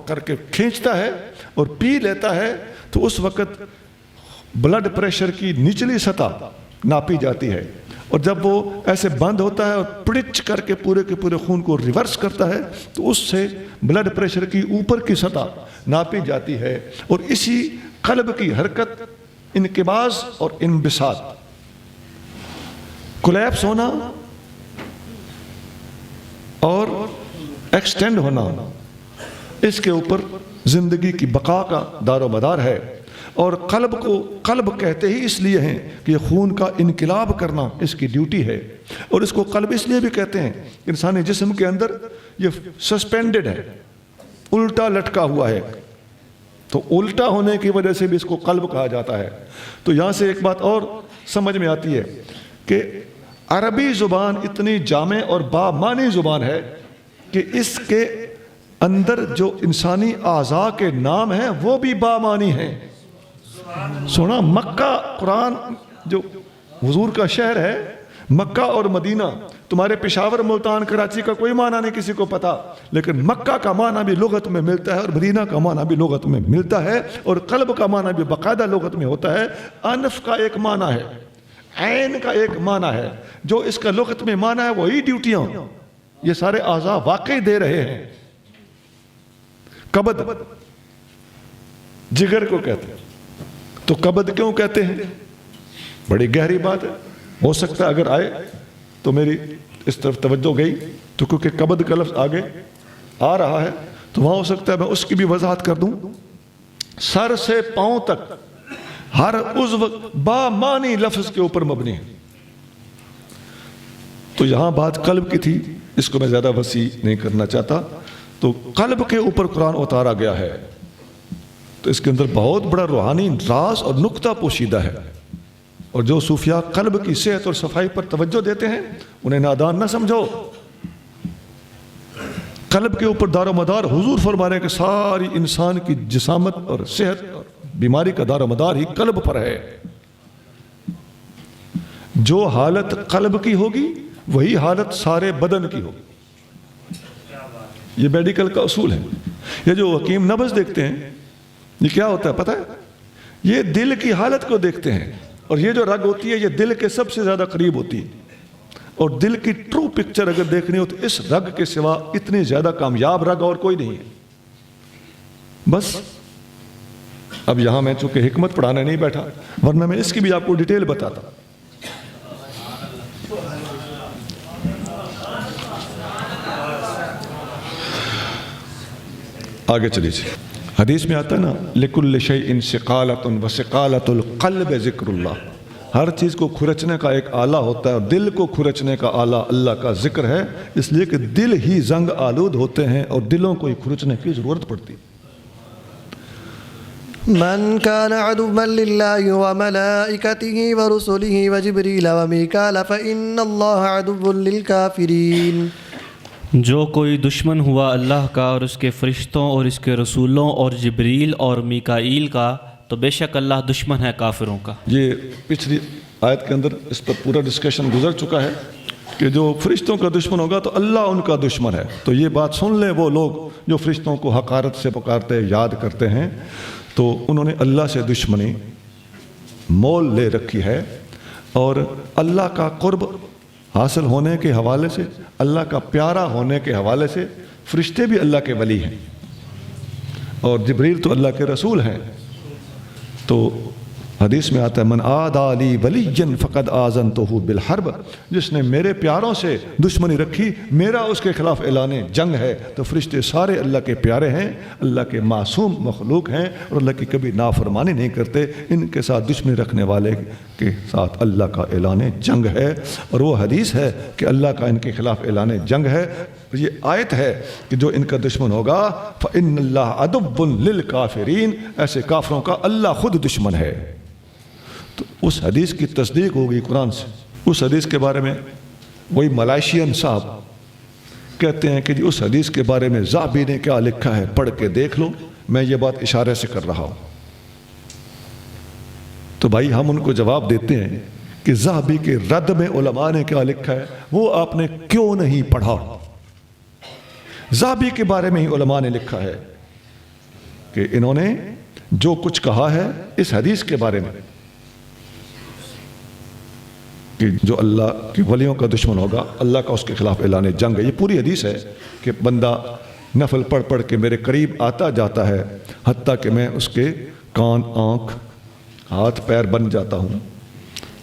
کر کے کھینچتا ہے اور پی لیتا ہے تو اس وقت بلڈ پریشر کی نچلی سطح ناپی جاتی ہے، اور جب وہ ایسے بند ہوتا ہے اور پڑچ کر کے پورے خون کو ریورس کرتا ہے تو اس سے بلڈ پریشر کی اوپر کی سطح ناپی جاتی ہے۔ اور اسی قلب کی حرکت انقباض اور انبساط، کولیپس ہونا اور ایکسٹینڈ ہونا، اس کے اوپر زندگی کی بقا کا دار و مدار ہے۔ اور قلب کو قلب کہتے ہی اس لیے ہیں کہ خون کا انقلاب کرنا اس کی ڈیوٹی ہے، اور اس کو قلب اس لیے بھی کہتے ہیں کہ انسانی جسم کے اندر یہ سسپینڈڈ ہے، الٹا لٹکا ہوا ہے، تو الٹا ہونے کی وجہ سے بھی اس کو قلب کہا جاتا ہے۔ تو یہاں سے ایک بات اور سمجھ میں آتی ہے کہ عربی زبان اتنی جامع اور بامعنی زبان ہے کہ اس کے اندر جو انسانی اعضاء کے نام ہیں وہ بھی بامعنی ہیں۔ سونا مکہ، قرآن جو حضور کا شہر ہے، مکہ اور مدینہ، تمہارے پشاور ملتان کراچی کا کوئی معنی نہیں کسی کو پتا، لیکن مکہ کا معنی بھی لغت میں ملتا ہے اور مدینہ کا معنی بھی لغت میں ملتا ہے، اور قلب کا معنی بھی باقاعدہ لغت میں ہوتا ہے۔ انف کا ایک معنی ہے، عین کا ایک معنی ہے، جو اس کا لغت میں معنی ہے وہی ڈیوٹیاں یہ سارے اعضاء واقعی دے رہے ہیں۔ قبض جگر کو کہتے ہیں، تو قبض کیوں کہتے ہیں؟ بڑی گہری بات ہے، ہو سکتا ہے اگر آئے تو میری اس طرف توجہ گئی، تو کیونکہ قبض کا لفظ آگے آ رہا ہے تو وہاں ہو سکتا ہے میں اس کی بھی وضاحت کر دوں۔ سر سے پاؤں تک ہر عضو بامعنی لفظ کے اوپر مبنی ہے، تو یہاں بات قلب کی تھی، اس کو میں زیادہ وسیع نہیں کرنا چاہتا۔ تو قلب کے اوپر قرآن اتارا گیا ہے، تو اس کے اندر بہت بڑا روحانی راز اور نکتہ پوشیدہ ہے، اور جو صوفیاء قلب کی صحت اور صفائی پر توجہ دیتے ہیں انہیں نادان نہ سمجھو۔ قلب کے اوپر دار و مدار حضور فرما رہے ہیں کہ ساری انسان کی جسامت اور صحت اور بیماری کا دار و مدار ہی قلب پر ہے۔ جو حالت قلب کی ہوگی وہی حالت سارے بدن کی ہوگی، یہ میڈیکل کا اصول ہے۔ یہ جو حکیم نبض دیکھتے ہیں یہ کیا ہوتا ہے پتہ ہے؟ یہ دل کی حالت کو دیکھتے ہیں، اور یہ جو رگ ہوتی ہے یہ دل کے سب سے زیادہ قریب ہوتی ہے، اور دل کی ٹرو پکچر اگر دیکھنی ہو تو اس رگ کے سوا اتنی زیادہ کامیاب رگ اور کوئی نہیں ہے۔ بس اب یہاں میں چونکہ حکمت پڑھانے نہیں بیٹھا، ورنہ میں اس کی بھی آپ کو ڈیٹیل بتاتا۔ آگے چلیے، حدیث میں آتا ہے نا لِكُلِّ شَيْءٍ سِقَالَةٌ وَسِقَالَةُ الْقَلْبِ ذِكْرُ اللَّهِ، ہر چیز کو کھرچنے کا ایک آلہ ہوتا ہے، اور دل کو کھرچنے کا آلہ اللہ کا ذکر ہے، اس لیے کہ دل ہی زنگ آلود ہوتے ہیں اور دلوں کو ہی کھرچنے کی ضرورت پڑتی ہے۔ من كان عدوا لله وملائكته ورسله وجبريل وميكال فإن الله عدو للكافرين، جو کوئی دشمن ہوا اللہ کا اور اس کے فرشتوں اور اس کے رسولوں اور جبریل اور میکائیل کا، تو بے شک اللہ دشمن ہے کافروں کا۔ یہ پچھلی آیت کے اندر اس پر پورا ڈسکشن گزر چکا ہے کہ جو فرشتوں کا دشمن ہوگا تو اللہ ان کا دشمن ہے۔ تو یہ بات سن لیں وہ لوگ جو فرشتوں کو حقارت سے پکارتے یاد کرتے ہیں، تو انہوں نے اللہ سے دشمنی مول لے رکھی ہے، اور اللہ کا قرب حاصل ہونے کے حوالے سے، اللہ کا پیارا ہونے کے حوالے سے فرشتے بھی اللہ کے ولی ہیں، اور جبریل تو اللہ کے رسول ہیں۔ تو حدیث میں آتا ہے من عادی لی ولی فقد آذنتہ بالحرب، جس نے میرے پیاروں سے دشمنی رکھی میرا اس کے خلاف اعلان جنگ ہے۔ تو فرشتے سارے اللہ کے پیارے ہیں، اللہ کے معصوم مخلوق ہیں، اور اللہ کی کبھی نافرمانی نہیں کرتے۔ ان کے ساتھ دشمنی رکھنے والے کے ساتھ اللہ کا اعلان جنگ ہے، اور وہ حدیث ہے کہ اللہ کا ان کے خلاف اعلان جنگ ہے۔ یہ آیت ہے کہ جو ان کا دشمن ہوگا فإن اللہ عدو للکافرین، ایسے کافروں کا اللہ خود دشمن ہے۔ تو اس حدیث کی تصدیق ہوگی قرآن سے۔ اس حدیث کے بارے میں وہی ملائشین صاحب کہتے ہیں کہ جی اس حدیث کے بارے میں ذہبی نے کیا لکھا ہے پڑھ کے دیکھ لو، میں یہ بات اشارے سے کر رہا ہوں۔ تو بھائی ہم ان کو جواب دیتے ہیں کہ ذہبی کے رد میں علماء نے کیا لکھا ہے وہ آپ نے کیوں نہیں پڑھا؟ ذہبی کے بارے میں ہی علماء نے لکھا ہے کہ انہوں نے جو کچھ کہا ہے اس حدیث کے بارے میں کہ جو اللہ کی ولیوں کا دشمن ہوگا اللہ کا اس کے خلاف اعلان جنگ ہے۔ یہ پوری حدیث ہے کہ بندہ نفل پڑھ پڑھ کے میرے قریب آتا جاتا ہے حتیٰ کہ میں اس کے کان، آنکھ، ہاتھ، پیر بن جاتا ہوں،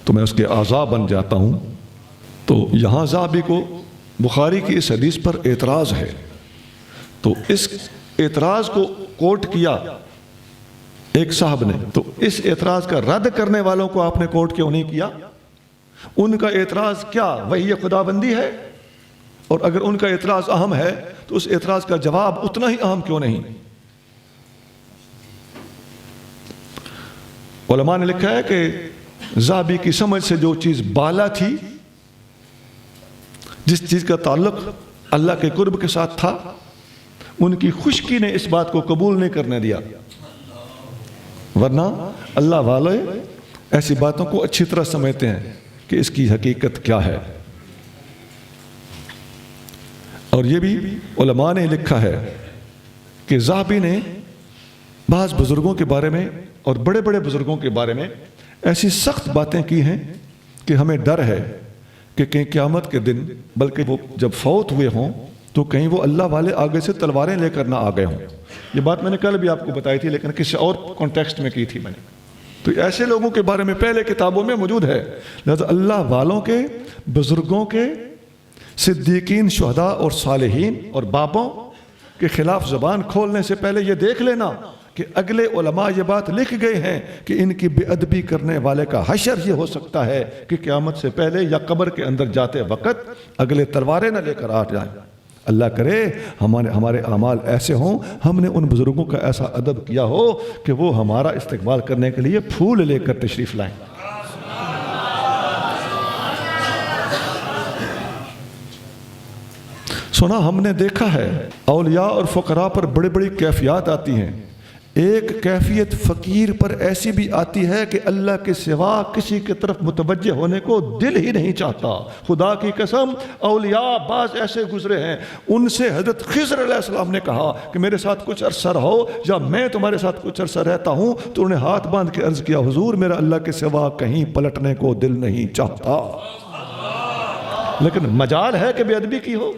تو میں اس کے اعضاء بن جاتا ہوں۔ تو یہاں ذہبی کو بخاری کی اس حدیث پر اعتراض ہے، تو اس اعتراض کو کوٹ کیا ایک صاحب نے، تو اس اعتراض کا رد کرنے والوں کو آپ نے کوٹ کیوں نہیں کیا؟ ان کا اعتراض کیا وحی خدا بندی ہے؟ اور اگر ان کا اعتراض اہم ہے تو اس اعتراض کا جواب اتنا ہی اہم کیوں نہیں؟ علماء نے لکھا ہے کہ ذہبی کی سمجھ سے جو چیز بالا تھی، جس چیز کا تعلق اللہ کے قرب کے ساتھ تھا، ان کی خشکی نے اس بات کو قبول نہیں کرنے دیا، ورنہ اللہ والے ایسی باتوں کو اچھی طرح سمجھتے ہیں کہ اس کی حقیقت کیا ہے۔ اور یہ بھی علماء نے لکھا ہے کہ ذہبی نے بعض بزرگوں کے بارے میں اور بڑے بڑے بزرگوں کے بارے میں ایسی سخت باتیں کی ہیں کہ ہمیں ڈر ہے کہ کہیں قیامت کے دن، بلکہ وہ جب فوت ہوئے ہوں تو کہیں وہ اللہ والے آگے سے تلواریں لے کر نہ آ گئے ہوں۔ یہ بات میں نے کل بھی آپ کو بتائی تھی لیکن کسی اور کانٹیکسٹ میں کی تھی میں نے۔ تو ایسے لوگوں کے بارے میں پہلے کتابوں میں موجود ہے، لہذا اللہ والوں کے، بزرگوں کے، صدیقین، شہداء اور صالحین اور بابوں کے خلاف زبان کھولنے سے پہلے یہ دیکھ لینا کہ اگلے علماء یہ بات لکھ گئے ہیں کہ ان کی بے ادبی کرنے والے کا حشر یہ ہو سکتا ہے کہ قیامت سے پہلے یا قبر کے اندر جاتے وقت اگلے تلواریں نہ لے کر آ جائیں۔ اللہ کرے ہمارے اعمال ایسے ہوں، ہم نے ان بزرگوں کا ایسا ادب کیا ہو کہ وہ ہمارا استقبال کرنے کے لیے پھول لے کر تشریف لائیں۔ سنا ہم نے دیکھا ہے اولیاء اور فقراء پر بڑی بڑی کیفیات آتی ہیں۔ ایک کیفیت فقیر پر ایسی بھی آتی ہے کہ اللہ کے سوا کسی کی طرف متوجہ ہونے کو دل ہی نہیں چاہتا۔ خدا کی قسم اولیاء بعض ایسے گزرے ہیں، ان سے حضرت خضر علیہ السلام نے کہا کہ میرے ساتھ کچھ عرصہ رہو یا میں تمہارے ساتھ کچھ عرصہ رہتا ہوں، تو انہیں ہاتھ باندھ کے عرض کیا حضور میرا اللہ کے سوا کہیں پلٹنے کو دل نہیں چاہتا، لیکن مجال ہے کہ بے ادبی کی ہو۔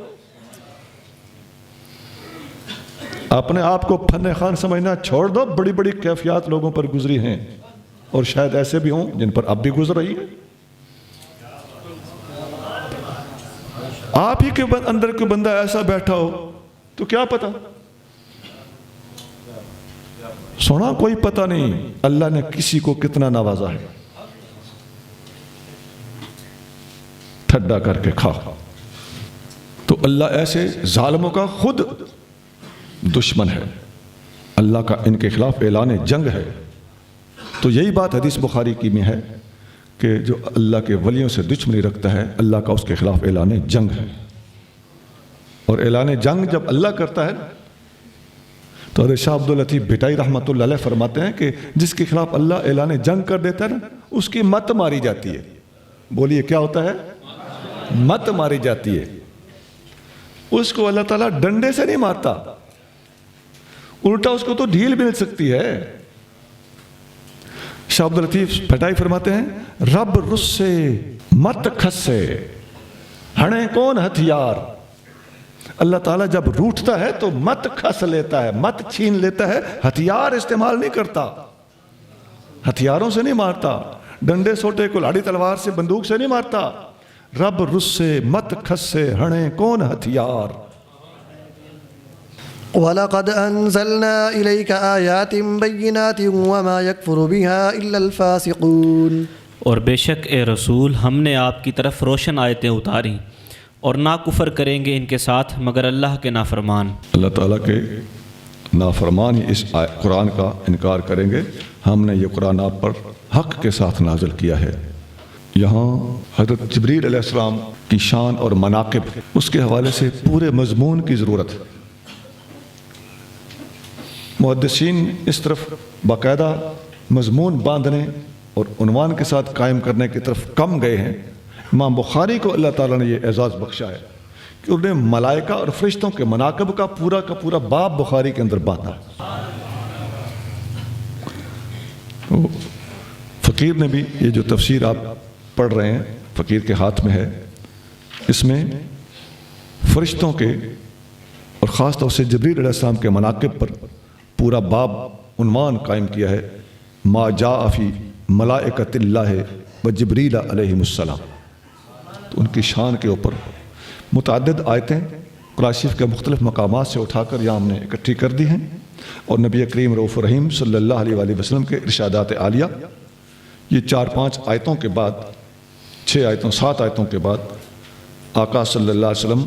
اپنے آپ کو فن خان سمجھنا چھوڑ دو، بڑی بڑی کیفیات لوگوں پر گزری ہیں، اور شاید ایسے بھی ہوں جن پر اب بھی گزر رہی ہے۔ آپ ہی کے اندر کوئی بندہ ایسا بیٹھا ہو تو کیا پتا، سونا کوئی پتہ نہیں اللہ نے کسی کو کتنا نوازا ہے۔ ٹھڈا کر کے کھا۔ تو اللہ ایسے ظالموں کا خود دشمن ہے، اللہ کا ان کے خلاف اعلان جنگ ہے۔ تو یہی بات حدیث بخاری کی میں ہے کہ جو اللہ کے ولیوں سے دشمنی رکھتا ہے اللہ کا اس کے خلاف اعلان جنگ ہے۔ اور اعلان جنگ جب اللہ کرتا ہے تو حضرت شاہ عبداللطیف بھٹائی رحمۃ اللہ علیہ فرماتے ہیں کہ جس کے خلاف اللہ اعلان جنگ کر دیتا ہے نا اس کی مت ماری جاتی ہے. بولیے کیا ہوتا ہے؟ مت ماری جاتی ہے. اس کو اللہ تعالیٰ ڈنڈے سے نہیں مارتا, الٹا اس کو تو ڈھیل مل سکتی ہے. شاہ عبداللطیف بھٹائی فرماتے ہیں رب رس سے مت کھس سے ہڑے کون ہتھیار. اللہ تعالیٰ جب روٹھتا ہے تو مت کھس لیتا ہے, مت چھین لیتا ہے, ہتھیار استعمال نہیں کرتا, ہتھیاروں سے نہیں مارتا, ڈنڈے سوٹے کلاڑی تلوار سے بندوق سے نہیں مارتا. رب رس سے مت کھس سے ہڑے کون ہتھیار. وَلَقَدْ أَنزَلْنَا إِلَيْكَ آيَاتٍ بَيِّنَاتٍ وَمَا يَكْفُرُ بِهَا إِلَّا الْفَاسِقُونَ. اور بے شک اے رسول ہم نے آپ کی طرف روشن آیتیں اتاری اور نہ کفر کریں گے ان کے ساتھ مگر اللہ کے نافرمان. اللہ تعالیٰ کے نافرمان ہی اس قرآن کا انکار کریں گے. ہم نے یہ قرآن آپ پر حق کے ساتھ نازل کیا ہے. یہاں حضرت جبریل علیہ السلام کی شان اور مناقب اس کے حوالے سے پورے مضمون کی ضرورت ہے. محدثین اس طرف باقاعدہ مضمون باندھنے اور عنوان کے ساتھ قائم کرنے کی طرف کم گئے ہیں. امام بخاری کو اللہ تعالیٰ نے یہ اعزاز بخشا ہے کہ انہوں نے ملائکہ اور فرشتوں کے مناقب کا پورا باب بخاری کے اندر باندھا. فقیر نے بھی یہ جو تفسیر آپ پڑھ رہے ہیں فقیر کے ہاتھ میں ہے, اس میں فرشتوں کے اور خاص طور سے جبریل علیہ السلام کے مناقب پر پورا باب عنوان قائم کیا ہے, ما جاء فی ملائکۃ اللہ و جبریل علیہ السلام. تو ان کی شان کے اوپر متعدد آیتیں قرآن شریف کے مختلف مقامات سے اٹھا کر یہاں ہم نے اکٹھی کر دی ہیں, اور نبی کریم رؤوف رحیم صلی اللہ علیہ وآلہ وسلم کے ارشادات عالیہ یہ 4-5 آیتوں کے بعد 7 آیتوں کے بعد آقا صلی اللہ علیہ وسلم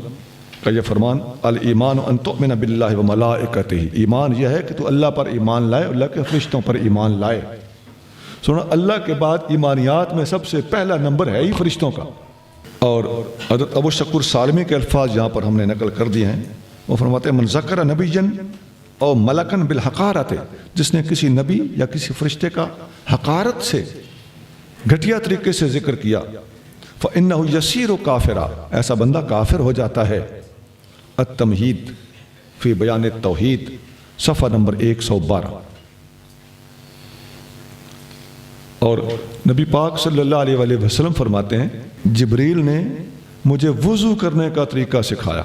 کا یہ فرمان الایمان ان تؤمن باللہ و ملائکتہ. ایمان یہ ہے کہ تو اللہ پر ایمان لائے, اللہ کے فرشتوں پر ایمان لائے. سنو اللہ کے بعد ایمانیات میں سب سے پہلا نمبر ہے ہی فرشتوں کا. اور حضرت ابو شکور سالمی کے الفاظ یہاں پر ہم نے نقل کر دیے ہیں. وہ فرماتے ہیں من ذکر نبیًا او ملکن بالحقارت, جس نے کسی نبی یا کسی فرشتے کا حقارت سے گھٹیا طریقے سے ذکر کیا فإنہ یسیر کافرا, ایسا بندہ کافر ہو جاتا ہے. التمہید فی بیان التوحید صفحہ نمبر 112. اور نبی پاک صلی اللہ علیہ وآلہ وسلم فرماتے ہیں جبریل نے مجھے وضو کرنے کا طریقہ سکھایا.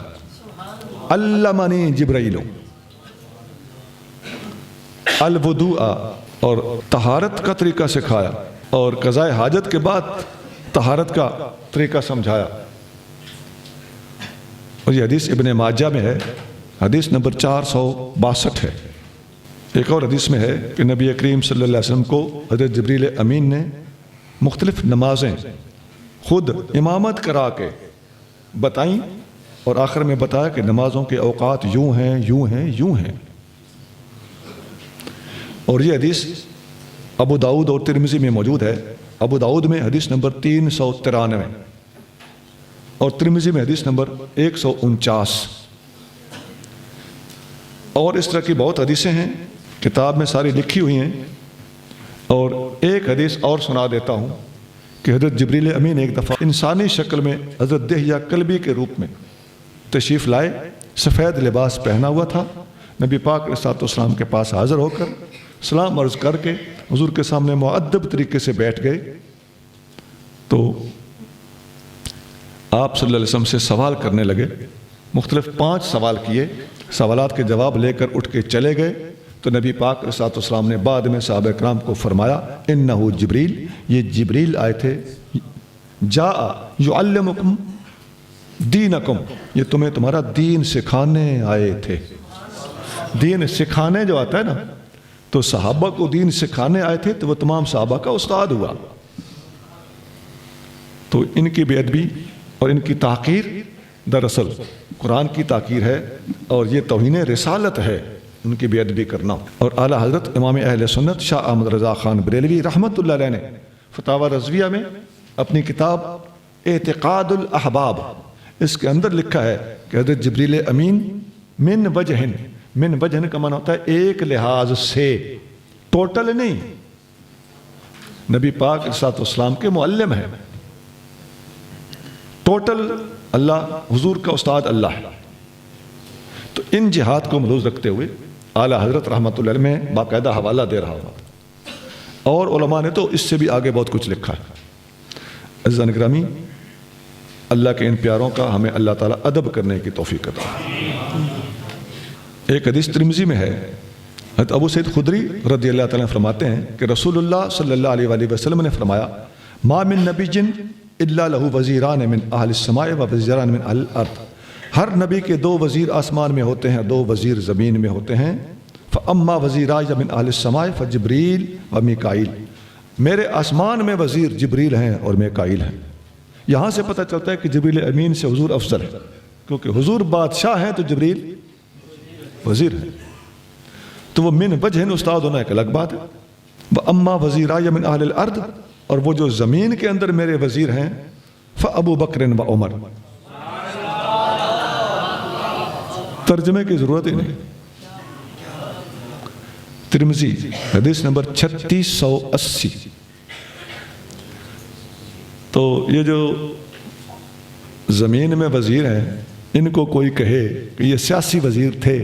علمنی جبریل الوضوء, اور طہارت کا طریقہ سکھایا, اور قضاء حاجت کے بعد طہارت کا طریقہ سمجھایا. اور یہ حدیث ابن ماجہ میں ہے, حدیث نمبر 462 ہے. ایک اور حدیث میں ہے کہ نبی کریم صلی اللہ علیہ وسلم کو حضرت جبریل امین نے مختلف نمازیں خود امامت کرا کے بتائیں, اور آخر میں بتایا کہ نمازوں کے اوقات یوں ہیں یوں ہیں یوں ہیں. اور یہ حدیث ابو داؤد اور ترمذی میں موجود ہے. ابو داؤد میں حدیث نمبر 393 اور ترمذی میں حدیث نمبر 149. اور اس طرح کی بہت حدیثیں ہیں, کتاب میں ساری لکھی ہوئی ہیں. اور ایک حدیث اور سنا دیتا ہوں کہ حضرت جبریل امین ایک دفعہ انسانی شکل میں حضرت دحیہ کلبی کے روپ میں تشریف لائے, سفید لباس پہنا ہوا تھا. نبی پاک علیہ السلام کے پاس حاضر ہو کر سلام عرض کر کے حضور کے سامنے مؤدب طریقے سے بیٹھ گئے. تو آپ صلی اللہ علیہ وسلم سے سوال کرنے لگے. مختلف 5 سوال کیے, سوالات کے جواب لے کر اٹھ کے چلے گئے. تو نبی پاک علیہ السلام نے بعد میں صحابہ کرام کو فرمایا انہو جبریل, یہ جبریل آئے تھے, جاء یعلمکم دینکم, یہ تمہیں تمہارا دین سکھانے آئے تھے. دین سکھانے جو آتا ہے نا, تو صحابہ کو دین سکھانے آئے تھے, تو وہ تمام صحابہ کا استاد ہوا. تو ان کی بے ادبی اور ان کی تحقیر دراصل قرآن کی تحقیر ہے, اور یہ توہین رسالت ہے ان کی بے ادبی کرنا. اور اعلیٰ حضرت امام اہل سنت شاہ احمد رضا خان بریلوی رحمۃ اللہ علیہ نے فتاوی رضویہ میں اپنی کتاب اعتقاد الاحباب اس کے اندر لکھا ہے کہ حضرت جبریل امین من وجہ من وجہن کا معنی ہوتا ہے ایک لحاظ سے، ٹوٹل نہیں۔ نبی پاک علیہ الصلوۃ والسلام کے معلم ہیں، ٹوٹل اللہ، حضور کا استاد اللہ ہے۔ تو ان جہاد کو ملحوظ رکھتے ہوئے اعلیٰ حضرت رحمۃ اللہ علیہ میں باقاعدہ حوالہ دے رہا ہوا، اور علماء نے تو اس سے بھی آگے بہت کچھ لکھا ہے۔ عزیزان گرامی، اللہ کے ان پیاروں کا ہمیں اللہ تعالیٰ ادب کرنے کی توفیق عطا۔ ایک حدیث ترمذی میں ہے، حضرت ابو سعید خدری رضی اللہ تعالیٰ فرماتے ہیں کہ رسول اللہ صلی اللہ علیہ وآلہ وسلم نے فرمایا، ما من نبی جن الا لہو وزیران من اہل السماء و وزیران من اہل الارض، ہر نبی کے دو وزیر آسمان میں ہوتے ہیں، دو وزیر زمین میں ہوتے ہیں۔ فاما وزیرای من اہل السماء فجبریل و میکائیل، میرے آسمان میں وزیر جبریل ہیں اور میکائیل ہیں۔ یہاں سے پتہ چلتا ہے کہ جبریل امین سے حضور افضل ہے، کیونکہ حضور بادشاہ ہیں تو جبریل وزیر ہیں، تو وہ من وجہ استاد ہونا ایک الگ بات ہے۔ وَأَمَّا وَزِيرَايَ مِنْ أَهْلِ الْأَرْضِ، اور وہ جو زمین کے اندر میرے وزیر ہیں، فَأَبُو بَكْرٍ وَعُمَرٍ، ترجمے کی ضرورت ہی نہیں۔ ترمذی حدیث نمبر 3680۔ تو یہ جو زمین میں وزیر ہیں، ان کو کوئی کہے کہ یہ سیاسی وزیر تھے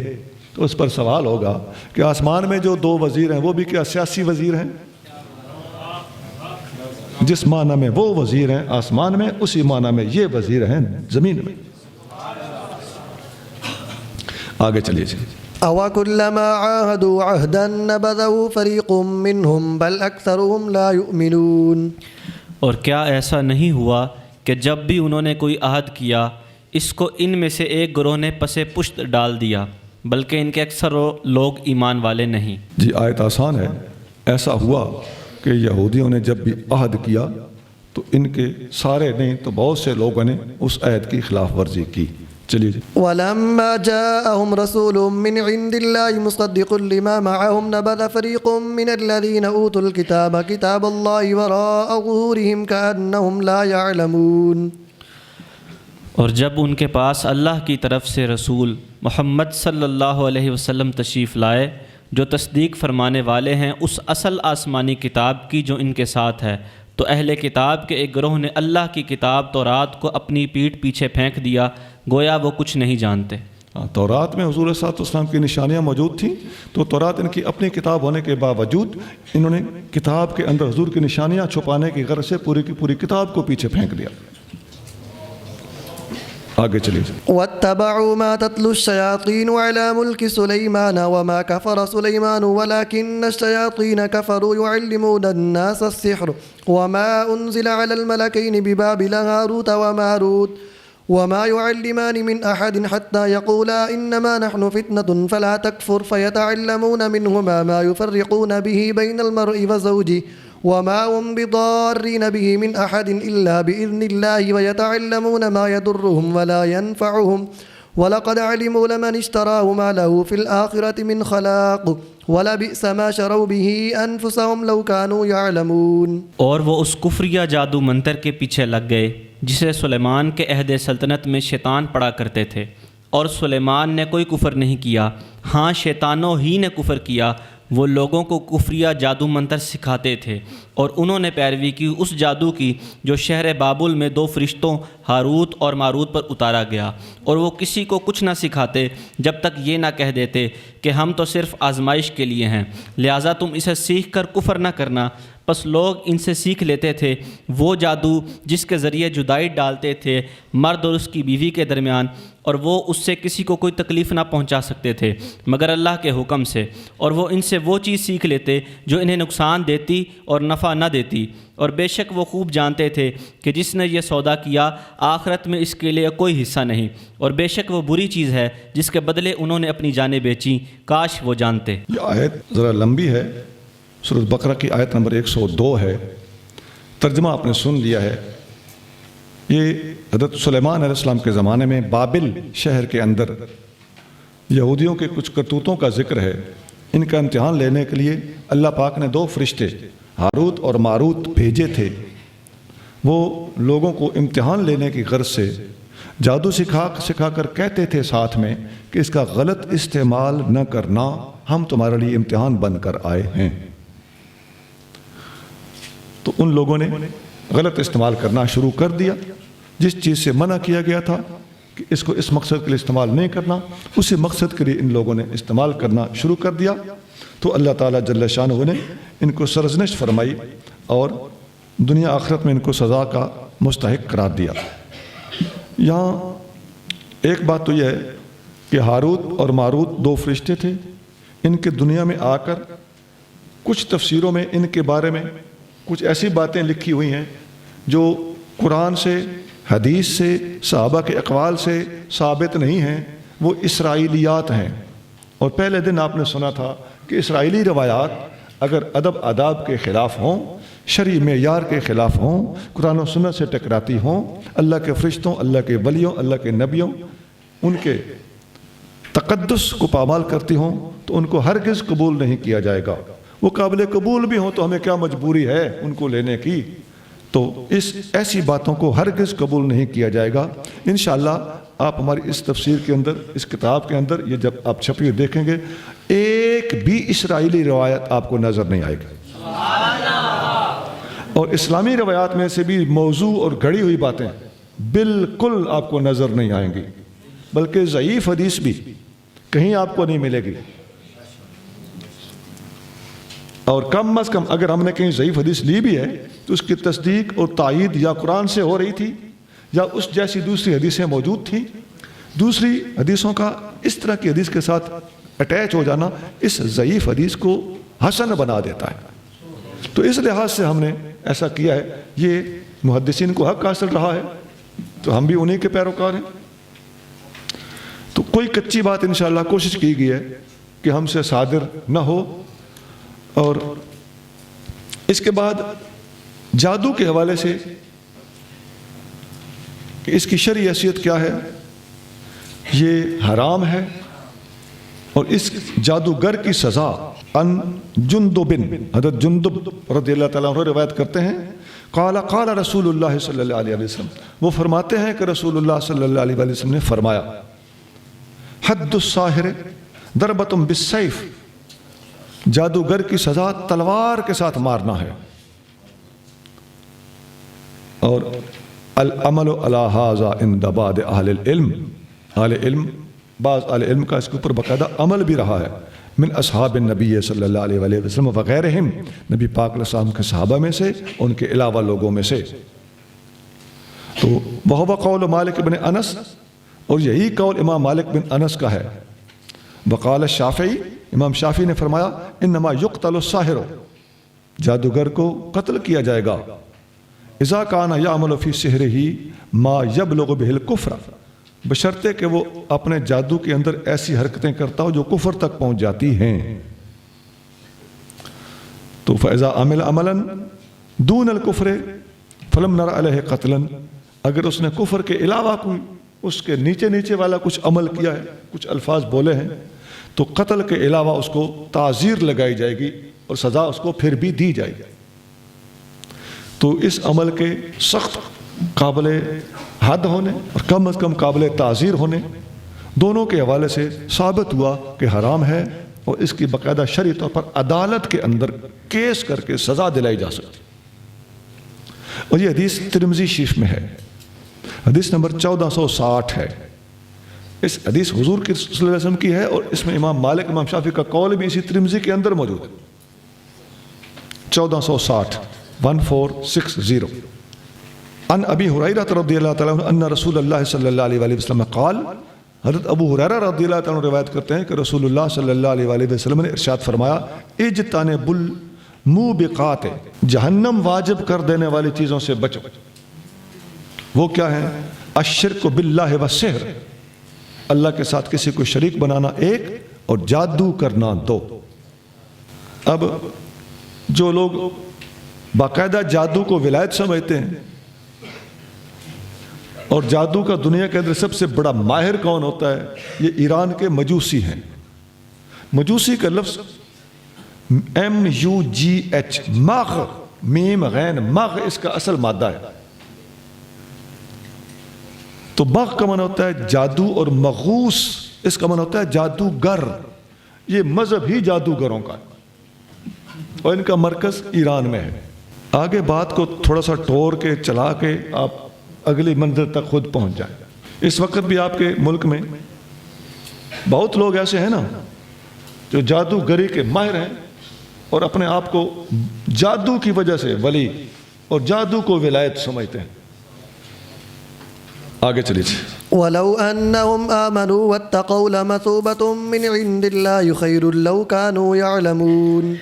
تو اس پر سوال ہوگا کہ آسمان میں جو دو وزیر ہیں وہ بھی کیا سیاسی وزیر ہیں؟ جس معنی میں وہ وزیر ہیں آسمان میں، اسی معنی میں یہ وزیر ہیں زمین میں۔ آگے چلیے جی۔ أَوَكُلَّمَا عَاهَدُوا عَهْدًا نَبَذَهُ فَرِيقٌ مِّنْهُمْ بَلْ أَكْثَرُهُمْ لَا يُؤْمِنُونَ، اور کیا ایسا نہیں ہوا کہ جب بھی انہوں نے کوئی عہد کیا اس کو ان میں سے ایک گروہ نے پس پشت ڈال دیا، بلکہ ان کے اکثر لوگ ایمان والے نہیں۔ جی آیت آسان ہے۔ ایسا ہوا کہ یہودیوں نے جب بھی عہد کیا تو ان کے سارے نہیں تو بہت سے لوگوں نے اس عہد کی خلاف ورزی کی۔ چلیے جی۔ وَلَمَّا جَاءَهُمْ رَسُولٌ مِّنْ عِندِ اللَّهِ مُصَدِّقٌ لِّمَا مَعَهُمْ نَبَذَ فَرِيقٌ مِّنَ الَّذِينَ أُوتُوا الْكِتَابَ كِتَابَ اللَّهِ وَرَاءَ ظُهُورِهِمْ كَأَنَّهُمْ لَا يَعْلَمُونَ، اور جب ان کے پاس اللہ کی طرف سے رسول محمد صلی اللہ علیہ وسلم تشریف لائے جو تصدیق فرمانے والے ہیں اس اصل آسمانی کتاب کی جو ان کے ساتھ ہے، تو اہل کتاب کے ایک گروہ نے اللہ کی کتاب تورات کو اپنی پیٹھ پیچھے پھینک دیا، گویا وہ کچھ نہیں جانتے۔ تورات میں حضور صلی اللہ علیہ وسلم کی نشانیاں موجود تھیں، تو تورات ان کی اپنی کتاب ہونے کے باوجود انہوں نے کتاب کے اندر حضور کی نشانیاں چھپانے کی غرض سے پوری کی پوری کتاب کو پیچھے پھینک دیا۔ آگے چلیے۔ وَاتَّبَعُوا مَا تَتْلُو الشَّيَاطِينُ عَلَى مُلْكِ سُلَيْمَانَ وَمَا كَفَرَ سُلَيْمَانُ وَلَكِنَّ الشَّيَاطِينَ كَفَرُوا يُعَلِّمُونَ النَّاسَ السِّحْرَ وَمَا أُنزِلَ عَلَى الْمَلَكَيْنِ بِبَابِلَ هَارُوتَ وَمَارُوتَ وَمَا يُعَلِّمَانِ مِنْ أَحَدٍ حَتَّى يَقُولَا إِنَّمَا نَحْنُ فِتْنَةٌ فَلَا تَكْفُرْ فَيَتَعَلَّمُونَ مِنْهُمَا مَا يُفَرِّقُونَ بِهِ بَيْنَ الْمَرْءِ وَزَوْجِهِ وَمَا هُمْ بِضَارِّينَ بِهِ مِنْ أَحَدٍ إِلَّا بِإِذْنِ اللَّهِ وَيَتَعَلَّمُونَ مَا يَضُرُّهُمْ وَلَا يَنفَعُهُمْ وَلَقَدْ عَلِمُوا لَمَنِ اشْتَرَاهُ مَا لَهُ فِي الْآخِرَةِ مِنْ خَلَاقٍ وَلَبِئْسَ مَا شَرَوْا بِهِ أَنفُسَهُمْ لَوْ كَانُوا يَعْلَمُونَ، اور وہ اس کفریہ جادو منتر کے پیچھے لگ گئے جسے سلیمان کے عہد سلطنت میں شیطان پڑھا کرتے تھے، اور سلیمان نے کوئی کفر نہیں کیا، ہاں شیطانوں ہی نے کفر کیا، وہ لوگوں کو کفریہ جادو منتر سکھاتے تھے، اور انہوں نے پیروی کی اس جادو کی جو شہر بابل میں دو فرشتوں ہاروت اور ماروت پر اتارا گیا، اور وہ کسی کو کچھ نہ سکھاتے جب تک یہ نہ کہہ دیتے کہ ہم تو صرف آزمائش کے لیے ہیں، لہٰذا تم اسے سیکھ کر کفر نہ کرنا۔ پس لوگ ان سے سیکھ لیتے تھے وہ جادو جس کے ذریعے جدائی ڈالتے تھے مرد اور اس کی بیوی کے درمیان، اور وہ اس سے کسی کو کوئی تکلیف نہ پہنچا سکتے تھے مگر اللہ کے حکم سے، اور وہ ان سے وہ چیز سیکھ لیتے جو انہیں نقصان دیتی اور نفع نہ دیتی، اور بے شک وہ خوب جانتے تھے کہ جس نے یہ سودا کیا آخرت میں اس کے لیے کوئی حصہ نہیں، اور بے شک وہ بری چیز ہے جس کے بدلے انہوں نے اپنی جانیں بیچیں، کاش وہ جانتے۔ یہ آیت ذرا لمبی ہے، سورۃ بقرہ کی آیت نمبر 102 ہے، ترجمہ آپ نے سن لیا ہے۔ یہ حضرت سلیمان علیہ السلام کے زمانے میں بابل شہر کے اندر یہودیوں کے کچھ کرتوتوں کا ذکر ہے۔ ان کا امتحان لینے کے لیے اللہ پاک نے دو فرشتے ہاروت اور ماروت بھیجے تھے، وہ لوگوں کو امتحان لینے کی غرض سے جادو سکھا کر کہتے تھے ساتھ میں کہ اس کا غلط استعمال نہ کرنا، ہم تمہارے لیے امتحان بن کر آئے ہیں۔ تو ان لوگوں نے غلط استعمال کرنا شروع کر دیا۔ جس چیز سے منع کیا گیا تھا کہ اس کو اس مقصد کے لیے استعمال نہیں کرنا، اسی مقصد کے لیے ان لوگوں نے استعمال کرنا شروع کر دیا۔ تو اللہ تعالیٰ جل شانہ نے ان کو سرزنش فرمائی اور دنیا آخرت میں ان کو سزا کا مستحق قرار دیا۔ یہاں ایک بات تو یہ ہے کہ ہاروت اور ماروت دو فرشتے تھے، ان کے دنیا میں آ کر کچھ تفسیروں میں ان کے بارے میں کچھ ایسی باتیں لکھی ہوئی ہیں جو قرآن سے، حدیث سے، صحابہ کے اقوال سے ثابت نہیں ہیں، وہ اسرائیلیات ہیں۔ اور پہلے دن آپ نے سنا تھا کہ اسرائیلی روایات اگر ادب آداب کے خلاف ہوں، شرعی معیار کے خلاف ہوں، قرآن و سنت سے ٹکراتی ہوں، اللہ کے فرشتوں، اللہ کے ولیوں، اللہ کے نبیوں، ان کے تقدس کو پامال کرتی ہوں، تو ان کو ہرگز قبول نہیں کیا جائے گا۔ وہ قابل قبول بھی ہوں تو ہمیں کیا مجبوری ہے ان کو لینے کی؟ تو ایسی باتوں کو ہرگز قبول نہیں کیا جائے گا۔ انشاءاللہ آپ ہماری اس تفسیر کے اندر، اس کتاب کے اندر، یہ جب آپ چھپی ہوئی دیکھیں گے، ایک بھی اسرائیلی روایت آپ کو نظر نہیں آئے گی۔ اور اسلامی روایات میں سے بھی موضوع اور گھڑی ہوئی باتیں بالکل آپ کو نظر نہیں آئیں گی، بلکہ ضعیف حدیث بھی کہیں آپ کو نہیں ملے گی۔ اور کم از کم اگر ہم نے کہیں ضعیف حدیث لی بھی ہے تو اس کی تصدیق اور تائید یا قرآن سے ہو رہی تھی یا اس جیسی دوسری حدیثیں موجود تھیں۔ دوسری حدیثوں کا اس طرح کی حدیث کے ساتھ اٹیچ ہو جانا اس ضعیف حدیث کو حسن بنا دیتا ہے۔ تو اس لحاظ سے ہم نے ایسا کیا ہے، یہ محدثین کو حق حاصل رہا ہے تو ہم بھی انہی کے پیروکار ہیں۔ تو کوئی کچی بات انشاءاللہ کوشش کی گئی ہے کہ ہم سے صادر نہ ہو۔ اور اس کے بعد جادو کے حوالے سے کہ اس کی شرعی حیثیت کیا ہے، یہ حرام ہے، اور اس جادوگر کی سزا ان جندب، حضرت جندب رضی اللہ تعالیٰ عنہ روایت کرتے ہیں، قال قال رسول اللہ صلی اللہ علیہ وسلم، وہ فرماتے ہیں کہ رسول اللہ صلی اللہ علیہ وسلم نے فرمایا، حد الساحر ضربۃ بالسیف، جادوگر کی سزا تلوار کے ساتھ مارنا ہے۔ اور العمل علی ھذا عند بعض اہل العلم، بعض اہل علم کا اس کے اوپر باقاعدہ عمل بھی رہا ہے، من اصحاب النبی صلی اللہ علیہ وسلم وغیرہم، نبی پاک علیہ السلام کے صحابہ میں سے، ان کے علاوہ لوگوں میں سے۔ تو وہو قول مالک بن انس، اور یہی قول امام مالک بن انس کا ہے۔ وقال الشافعی، امام شافعی نے فرمایا، انما یقتل الساحر، جادوگر کو قتل کیا جائے گا، اذا کان یعمل فی سحرہ ما یبلغ بہ الکفر، بشرطے کہ وہ اپنے جادو کے اندر ایسی حرکتیں کرتا ہو جو کفر تک پہنچ جاتی ہیں۔ تو فاذا عمل عملا دون الکفر فلم نر علیہ قتلا، اگر اس نے کفر کے علاوہ کوئی اس کے نیچے والا کچھ عمل کیا ہے، کچھ الفاظ بولے ہیں، تو قتل کے علاوہ اس کو تعزیر لگائی جائے گی اور سزا اس کو پھر بھی دی جائے گی۔ تو اس عمل کے سخت قابل حد ہونے اور کم از کم قابل تعزیر ہونے دونوں کے حوالے سے ثابت ہوا کہ حرام ہے، اور اس کی باقاعدہ شرعی طور پر عدالت کے اندر کیس کر کے سزا دلائی جا سکتی۔ اور یہ حدیث ترمذی شریف میں ہے، حدیث نمبر 1460 ہے۔ اس حدیث حضور کی صلی اللہ علیہ وسلم کی ہے، اور اس میں امام مالک، امام شافعی کا قول بھی اسی ترمذی کے اندر موجود ہے۔ 1460 1460 ان ابی ہریرہ رضی اللہ تعالیٰ عنہ ان رسول اللہ صلی اللہ علیہ وسلم قال، حضرت ابو ہریرہ رضی اللہ تعالیٰ عنہ روایت کرتے ہیں کہ رسول اللہ صلی اللہ علیہ وسلم نے ارشاد فرمایا، اجتنبوا الموبقات، جہنم واجب کر دینے والی چیزوں سے بچو۔ وہ کیا ہیں؟ الشرک باللہ والسحر، اللہ کے ساتھ کسی کو شریک بنانا ایک، اور جادو کرنا دو۔ اب جو لوگ باقاعدہ جادو کو ولایت سمجھتے ہیں، اور جادو کا دنیا کے اندر سب سے بڑا ماہر کون ہوتا ہے؟ یہ ایران کے مجوسی ہیں۔ مجوسی کا لفظ MUGH، مغ، میم غین مغ، اس کا اصل مادہ ہے۔ تو تو مغ کا معنی ہوتا ہے جادو اور مغوث اس کا معنی ہوتا ہے جادوگر. یہ مذہب ہی جادوگروں کا ہے اور ان کا مرکز ایران میں ہے. آگے بات کو تھوڑا سا ٹور کے چلا کے آپ اگلی منزل تک خود پہنچ جائیں. اس وقت بھی آپ کے ملک میں بہت لوگ ایسے ہیں نا جو جادوگری کے ماہر ہیں اور اپنے آپ کو جادو کی وجہ سے ولی اور جادو کو ولایت سمجھتے ہیں. آگے چلیے. ولو أنهم آمنوا واتقوا لمثوبة من عند الله خير لو كانوا يعلمون.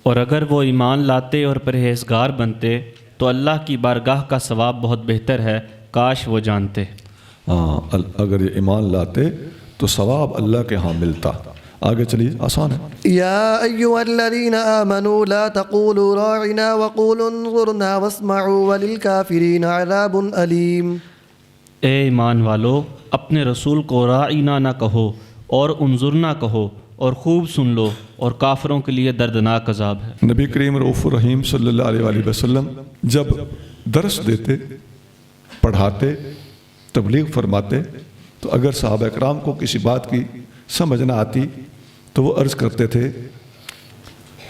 اور اگر وہ ایمان لاتے اور پرہیزگار بنتے تو اللہ کی بارگاہ کا ثواب بہت بہتر ہے، کاش وہ جانتے. ہاں اگر یہ ایمان لاتے تو ثواب اللہ کے ہاں ملتا. آگے چلیے، آسان ہے. يا أيها الذين آمنوا لا تقولوا راعنا وقولوا انظرنا واسمعوا وللكافرين عذاب أليم. اے ایمان والو، اپنے رسول کو راعینا نہ کہو اور انظرنا کہو اور خوب سن لو، اور کافروں کے لیے دردناک عذاب ہے. نبی کریم رؤوف الرحیم صلی اللہ علیہ وآلہ وسلم جب درس دیتے، پڑھاتے، تبلیغ فرماتے تو اگر صحابہ اکرام کو کسی بات کی سمجھ نہ آتی تو وہ عرض کرتے تھے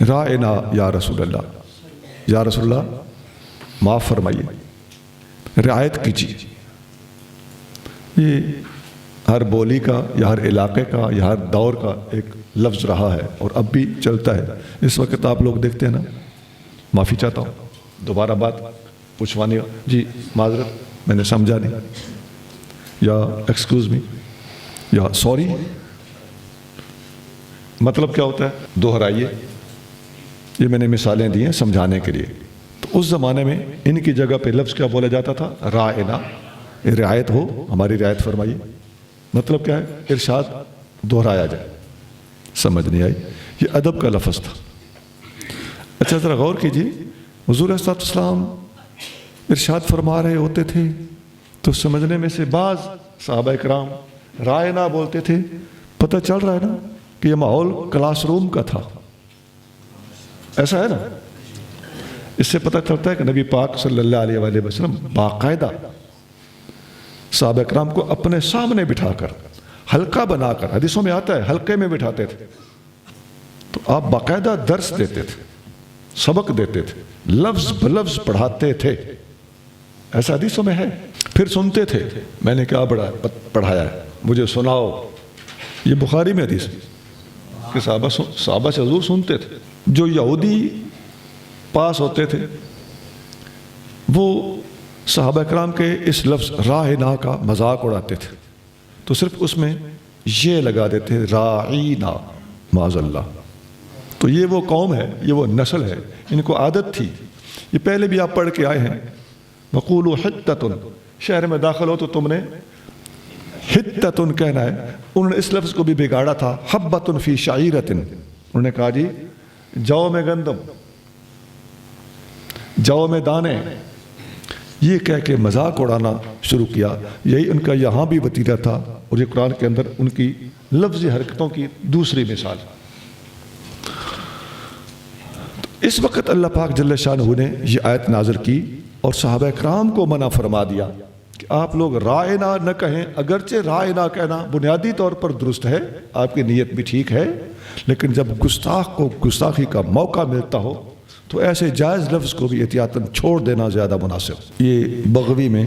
رائنا یا رسول اللہ، یا رسول اللہ معاف فرمائیے، رعایت کیجیے. یہ ہر بولی کا یا ہر علاقے کا یا ہر دور کا ایک لفظ رہا ہے اور اب بھی چلتا ہے. اس وقت آپ لوگ دیکھتے ہیں نا، معافی چاہتا ہوں، دوبارہ بات پوچھوانی جی معذرت میں نے سمجھا نہیں، یا ایکسکیوز می، یا سوری. مطلب کیا ہوتا ہے؟ دہرائیے. یہ میں نے مثالیں دی ہیں سمجھانے کے لیے. تو اس زمانے میں ان کی جگہ پہ لفظ کیا بولا جاتا تھا؟ رائنا، رعایت ہو، ہماری رعایت فرمائیے. مطلب کیا ہے؟ ارشاد دہرایا جائے. سمجھ نہیں آئی؟ یہ ادب کا لفظ تھا. اچھا ذرا غور کیجیے، حضور صلی اللہ علیہ وسلم ارشاد فرما رہے ہوتے تھے تو سمجھنے میں سے بعض صحابہ اکرام رائنا بولتے تھے. پتہ چل رہا ہے نا کہ یہ ماحول کلاس روم کا تھا. ایسا ہے نا؟ اس سے پتہ چلتا ہے کہ نبی پاک صلی اللہ علیہ وآلہ وسلم باقاعدہ صحابہ اکرام کو اپنے سامنے بٹھا کر، حلقہ بنا کر، حدیثوں میں آتا ہے حلقے میں بٹھاتے تھے تو آپ باقاعدہ درس دیتے تھے، سبق دیتے تھے، لفظ بلفظ پڑھاتے تھے. ایسا حدیثوں میں ہے. پھر سنتے تھے، میں نے کیا پڑھایا ہے مجھے سناؤ. یہ بخاری میں حدیث کہ صحابہ سے حضور سنتے تھے. جو یہودی پاس ہوتے تھے وہ صحابہ کرام کے اس لفظ راعنا کا مذاق اڑاتے تھے تو صرف اس میں یہ لگا دیتے راعینا معاذ اللہ. تو یہ وہ قوم ہے، یہ وہ نسل ہے، ان کو عادت تھی. یہ پہلے بھی آپ پڑھ کے آئے ہیں، وقولوا حطۃ، شہر میں داخل ہو تو تم نے حطۃ کہنا ہے. انہوں نے اس لفظ کو بھی بگاڑا تھا، حبۃ فی شعیرۃ. انہوں نے کہا جی جو میں گندم، جو میں دانے، یہ کہہ کے مذاق اڑانا شروع کیا. یہی ان کا یہاں بھی وتیرہ تھا اور یہ قرآن کے اندر ان کی لفظی حرکتوں کی دوسری مثال. اس وقت اللہ پاک جل شانہ نے یہ آیت نازل کی اور صحابہ اکرام کو منع فرما دیا کہ آپ لوگ رائنا نہ کہیں. اگرچہ رائنا کہنا بنیادی طور پر درست ہے، آپ کی نیت بھی ٹھیک ہے، لیکن جب گستاخ کو گستاخی کا موقع ملتا ہو تو ایسے جائز لفظ کو بھی احتیاطاً چھوڑ دینا زیادہ مناسب. یہ بغوی میں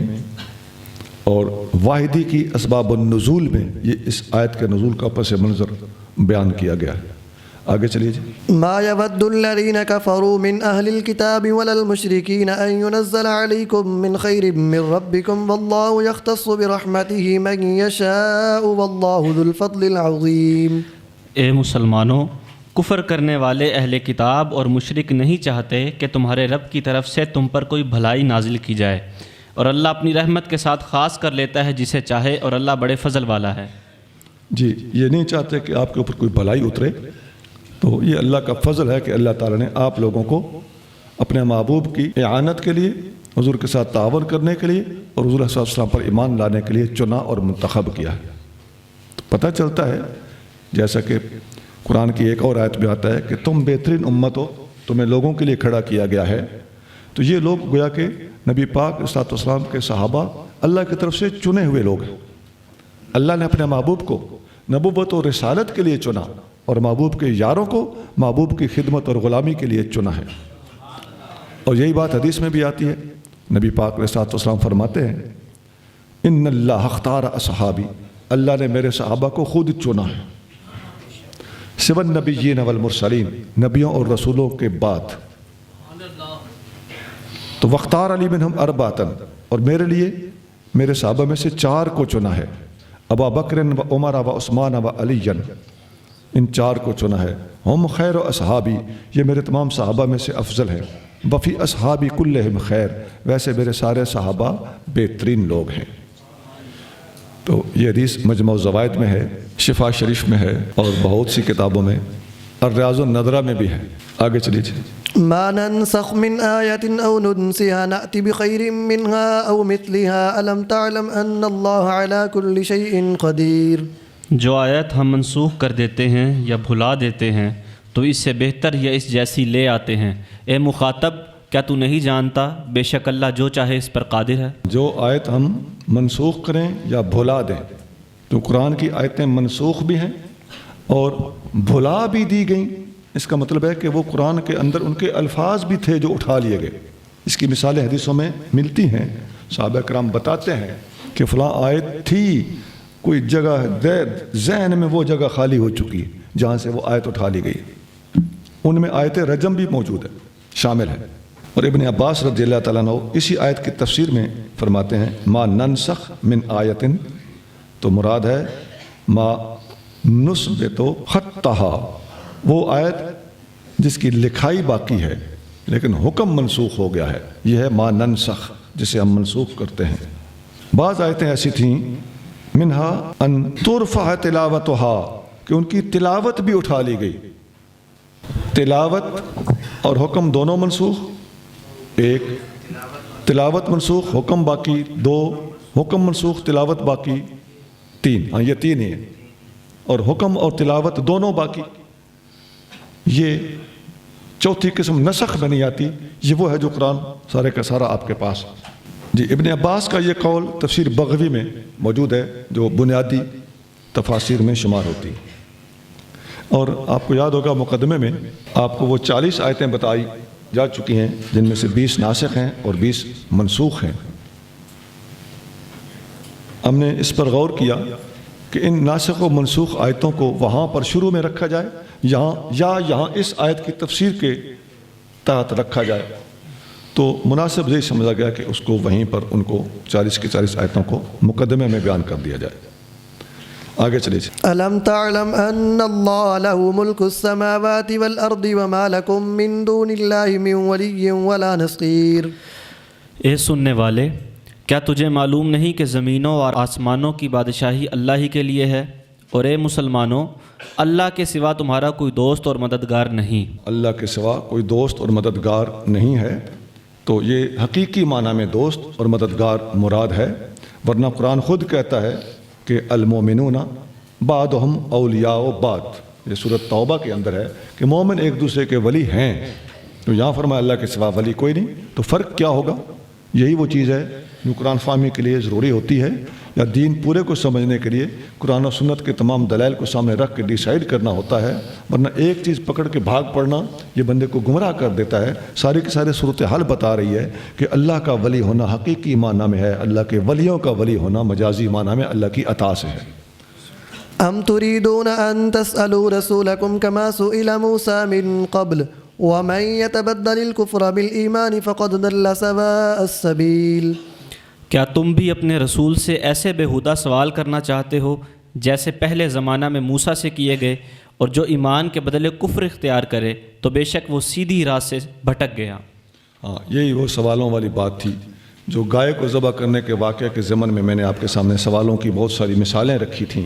اور واحدی کی اسباب النزول میں یہ اس آیت کے نزول کا پس منظر بیان کیا گیا ہے. آگے چلیے جی. ما يود الذين كفروا من أهل الكتاب ولا المشركين أن ينزل عليكم من خير من ربكم والله يختص برحمته من يشاء والله ذو الفضل العظيم. اے مسلمانوں، کفر کرنے والے اہل کتاب اور مشرک نہیں چاہتے کہ تمہارے رب کی طرف سے تم پر کوئی بھلائی نازل کی جائے، اور اللہ اپنی رحمت کے ساتھ خاص کر لیتا ہے جسے چاہے، اور اللہ بڑے فضل والا ہے. جی یہ نہیں چاہتے کہ آپ کے اوپر کوئی بھلائی اترے، تو یہ اللہ کا فضل ہے کہ اللہ تعالیٰ نے آپ لوگوں کو اپنے محبوب کی اعانت کے لیے، حضور کے ساتھ تعاون کرنے کے لیے اور حضور صلی اللہ علیہ وسلم پر ایمان لانے کے لیے چنا اور منتخب کیا ہے. تو پتہ چلتا ہے جیسا کہ قرآن کی ایک اور آیت میں آتا ہے کہ تم بہترین امت ہو، تمہیں لوگوں کے لیے کھڑا کیا گیا ہے. تو یہ لوگ گویا کہ نبی پاک صلی اللہ علیہ وسلم کے صحابہ اللہ کی طرف سے چنے ہوئے لوگ ہیں۔ اللہ نے اپنے محبوب کو نبوت اور رسالت کے لیے چنا اور محبوب کے یاروں کو محبوب کی خدمت اور غلامی کے لیے چنا ہے۔ اور یہی بات حدیث میں بھی آتی ہے، نبی پاک علیہ الصلوۃ والسلام فرماتے ہیں ان اللہ اختار اصحابی، اللہ نے میرے صحابہ کو خود چنا ہے، سوى النبیین والمرسلین، نبیوں اور رسولوں کے بعد۔ تو واختار علی منہم اربعۃ، اور میرے لیے میرے صحابہ میں سے 4 کو چنا ہے، ابا بکر و عمر و عثمان و علی، ان 4 کو چنا ہے۔ ہم خیر و اصحابی، یہ میرے تمام صحابہ میں سے افضل ہیں، بفی اصحابی کلہم خیر، ویسے میرے سارے صحابہ بہترین لوگ ہیں۔ تو یہ حدیث مجمع الزوائد میں ہے، شفا شریف میں ہے، اور بہت سی کتابوں میں، الریاض النضرہ میں بھی ہے۔ آگے چلیے۔ ما ننسخ من آية أو ننسها نأتي بخير منها أو مثلها ألم تعلم أن الله على كل شيء قدير۔ جو آیت ہم منسوخ کر دیتے ہیں یا بھلا دیتے ہیں تو اس سے بہتر یا اس جیسی لے آتے ہیں۔ اے مخاطب، کیا تو نہیں جانتا بے شک اللہ جو چاہے اس پر قادر ہے۔ جو آیت ہم منسوخ کریں یا بھلا دیں، تو قرآن کی آیتیں منسوخ بھی ہیں اور بھلا بھی دی گئیں، اس کا مطلب ہے کہ وہ قرآن کے اندر ان کے الفاظ بھی تھے جو اٹھا لیے گئے۔ اس کی مثالیں حدیثوں میں ملتی ہیں، صحابہ کرام بتاتے ہیں کہ فلاں آیت تھی، کوئی جگہ ذہن میں وہ جگہ خالی ہو چکی جہاں سے وہ آیت اٹھا لی گئی۔ ان میں آیت رجم بھی موجود ہے، شامل ہے۔ اور ابن عباس رضی اللہ تعالیٰ عنہ اسی آیت کی تفسیر میں فرماتے ہیں ما ننسخ من آیت، تو مراد ہے ما نثبت خطها، وہ آیت جس کی لکھائی باقی ہے لیکن حکم منسوخ ہو گیا ہے، یہ ہے ما ننسخ، جسے ہم منسوخ کرتے ہیں۔ بعض آیتیں ایسی تھیں منہا ان ترفع تلاوتها، کہ ان کی تلاوت بھی اٹھا لی گئی۔ تلاوت اور حکم دونوں منسوخ، ایک تلاوت منسوخ، حکم باقی، 2 حکم منسوخ تلاوت باقی، 3، ہاں یہ 3 ہی ہے، اور حکم اور تلاوت دونوں باقی۔ یہ چوتھی قسم نسخ میں نہیں آتی، یہ وہ ہے جو قرآن سارے کا سارا آپ کے پاس۔ جی ابن عباس کا یہ قول تفسیر بغوی میں موجود ہے جو بنیادی تفاسیر میں شمار ہوتی ہے۔ اور آپ کو یاد ہوگا مقدمے میں آپ کو وہ 40 آیتیں بتائی جا چکی ہیں جن میں سے 20 ناسخ ہیں اور 20 منسوخ ہیں۔ ہم نے اس پر غور کیا کہ ان ناسخ و منسوخ آیتوں کو وہاں پر شروع میں رکھا جائے یہاں اس آیت کی تفسیر کے تحت رکھا جائے، تو مناسب یہی سمجھا گیا کہ اس کو وہیں پر ان کو 40 کی 40 آیتوں کو مقدمے میں بیان کر دیا جائے۔ آگے چلیے۔ ألم تعلم أن الله له ملك السماوات والأرض وما لكم من دون الله من ولي ولا نصير۔ اے سننے والے، کیا تجھے معلوم نہیں کہ زمینوں اور آسمانوں کی بادشاہی اللہ ہی کے لیے ہے، اور اے مسلمانوں، اللہ کے سوا تمہارا کوئی دوست اور مددگار نہیں۔ اللہ کے سوا کوئی دوست اور مددگار نہیں ہے، تو یہ حقیقی معنی میں دوست اور مددگار مراد ہے، ورنہ قرآن خود کہتا ہے کہ المومنون بعضهم اولیاء بعض، یہ سورۃ توبہ کے اندر ہے کہ مومن ایک دوسرے کے ولی ہیں، تو یہاں فرمایا اللہ کے سوا ولی کوئی نہیں۔ تو فرق کیا ہوگا؟ یہی وہ چیز ہے جو قرآن فہمی کے لیے ضروری ہوتی ہے، یا دین پورے کو سمجھنے کے لیے قرآن و سنت کے تمام دلائل کو سامنے رکھ کے ڈیسائیڈ کرنا ہوتا ہے، ورنہ ایک چیز پکڑ کے بھاگ پڑنا یہ بندے کو گمراہ کر دیتا ہے۔ ساری کی ساری صورتحال بتا رہی ہے کہ اللہ کا ولی ہونا حقیقی معنی میں ہے، اللہ کے ولیوں کا ولی ہونا مجازی معنی میں اللہ کی عطا سے ہے۔ ام تريدون ان تسألوا رسولكم كما سئل موسى من قبل ومن يتبدل الكفر بالإيمان فقد ضل سواء السبيل۔ کیا تم بھی اپنے رسول سے ایسے بےہودہ سوال کرنا چاہتے ہو جیسے پہلے زمانہ میں موسیٰ سے کیے گئے، اور جو ایمان کے بدلے کفر اختیار کرے تو بے شک وہ سیدھی راہ سے بھٹک گیا۔ ہاں، یہی وہ سوالوں والی بات تھی جو گائے کو ذبح کرنے کے واقعے کے ضمن میں نے آپ کے سامنے سوالوں کی بہت ساری مثالیں رکھی تھیں۔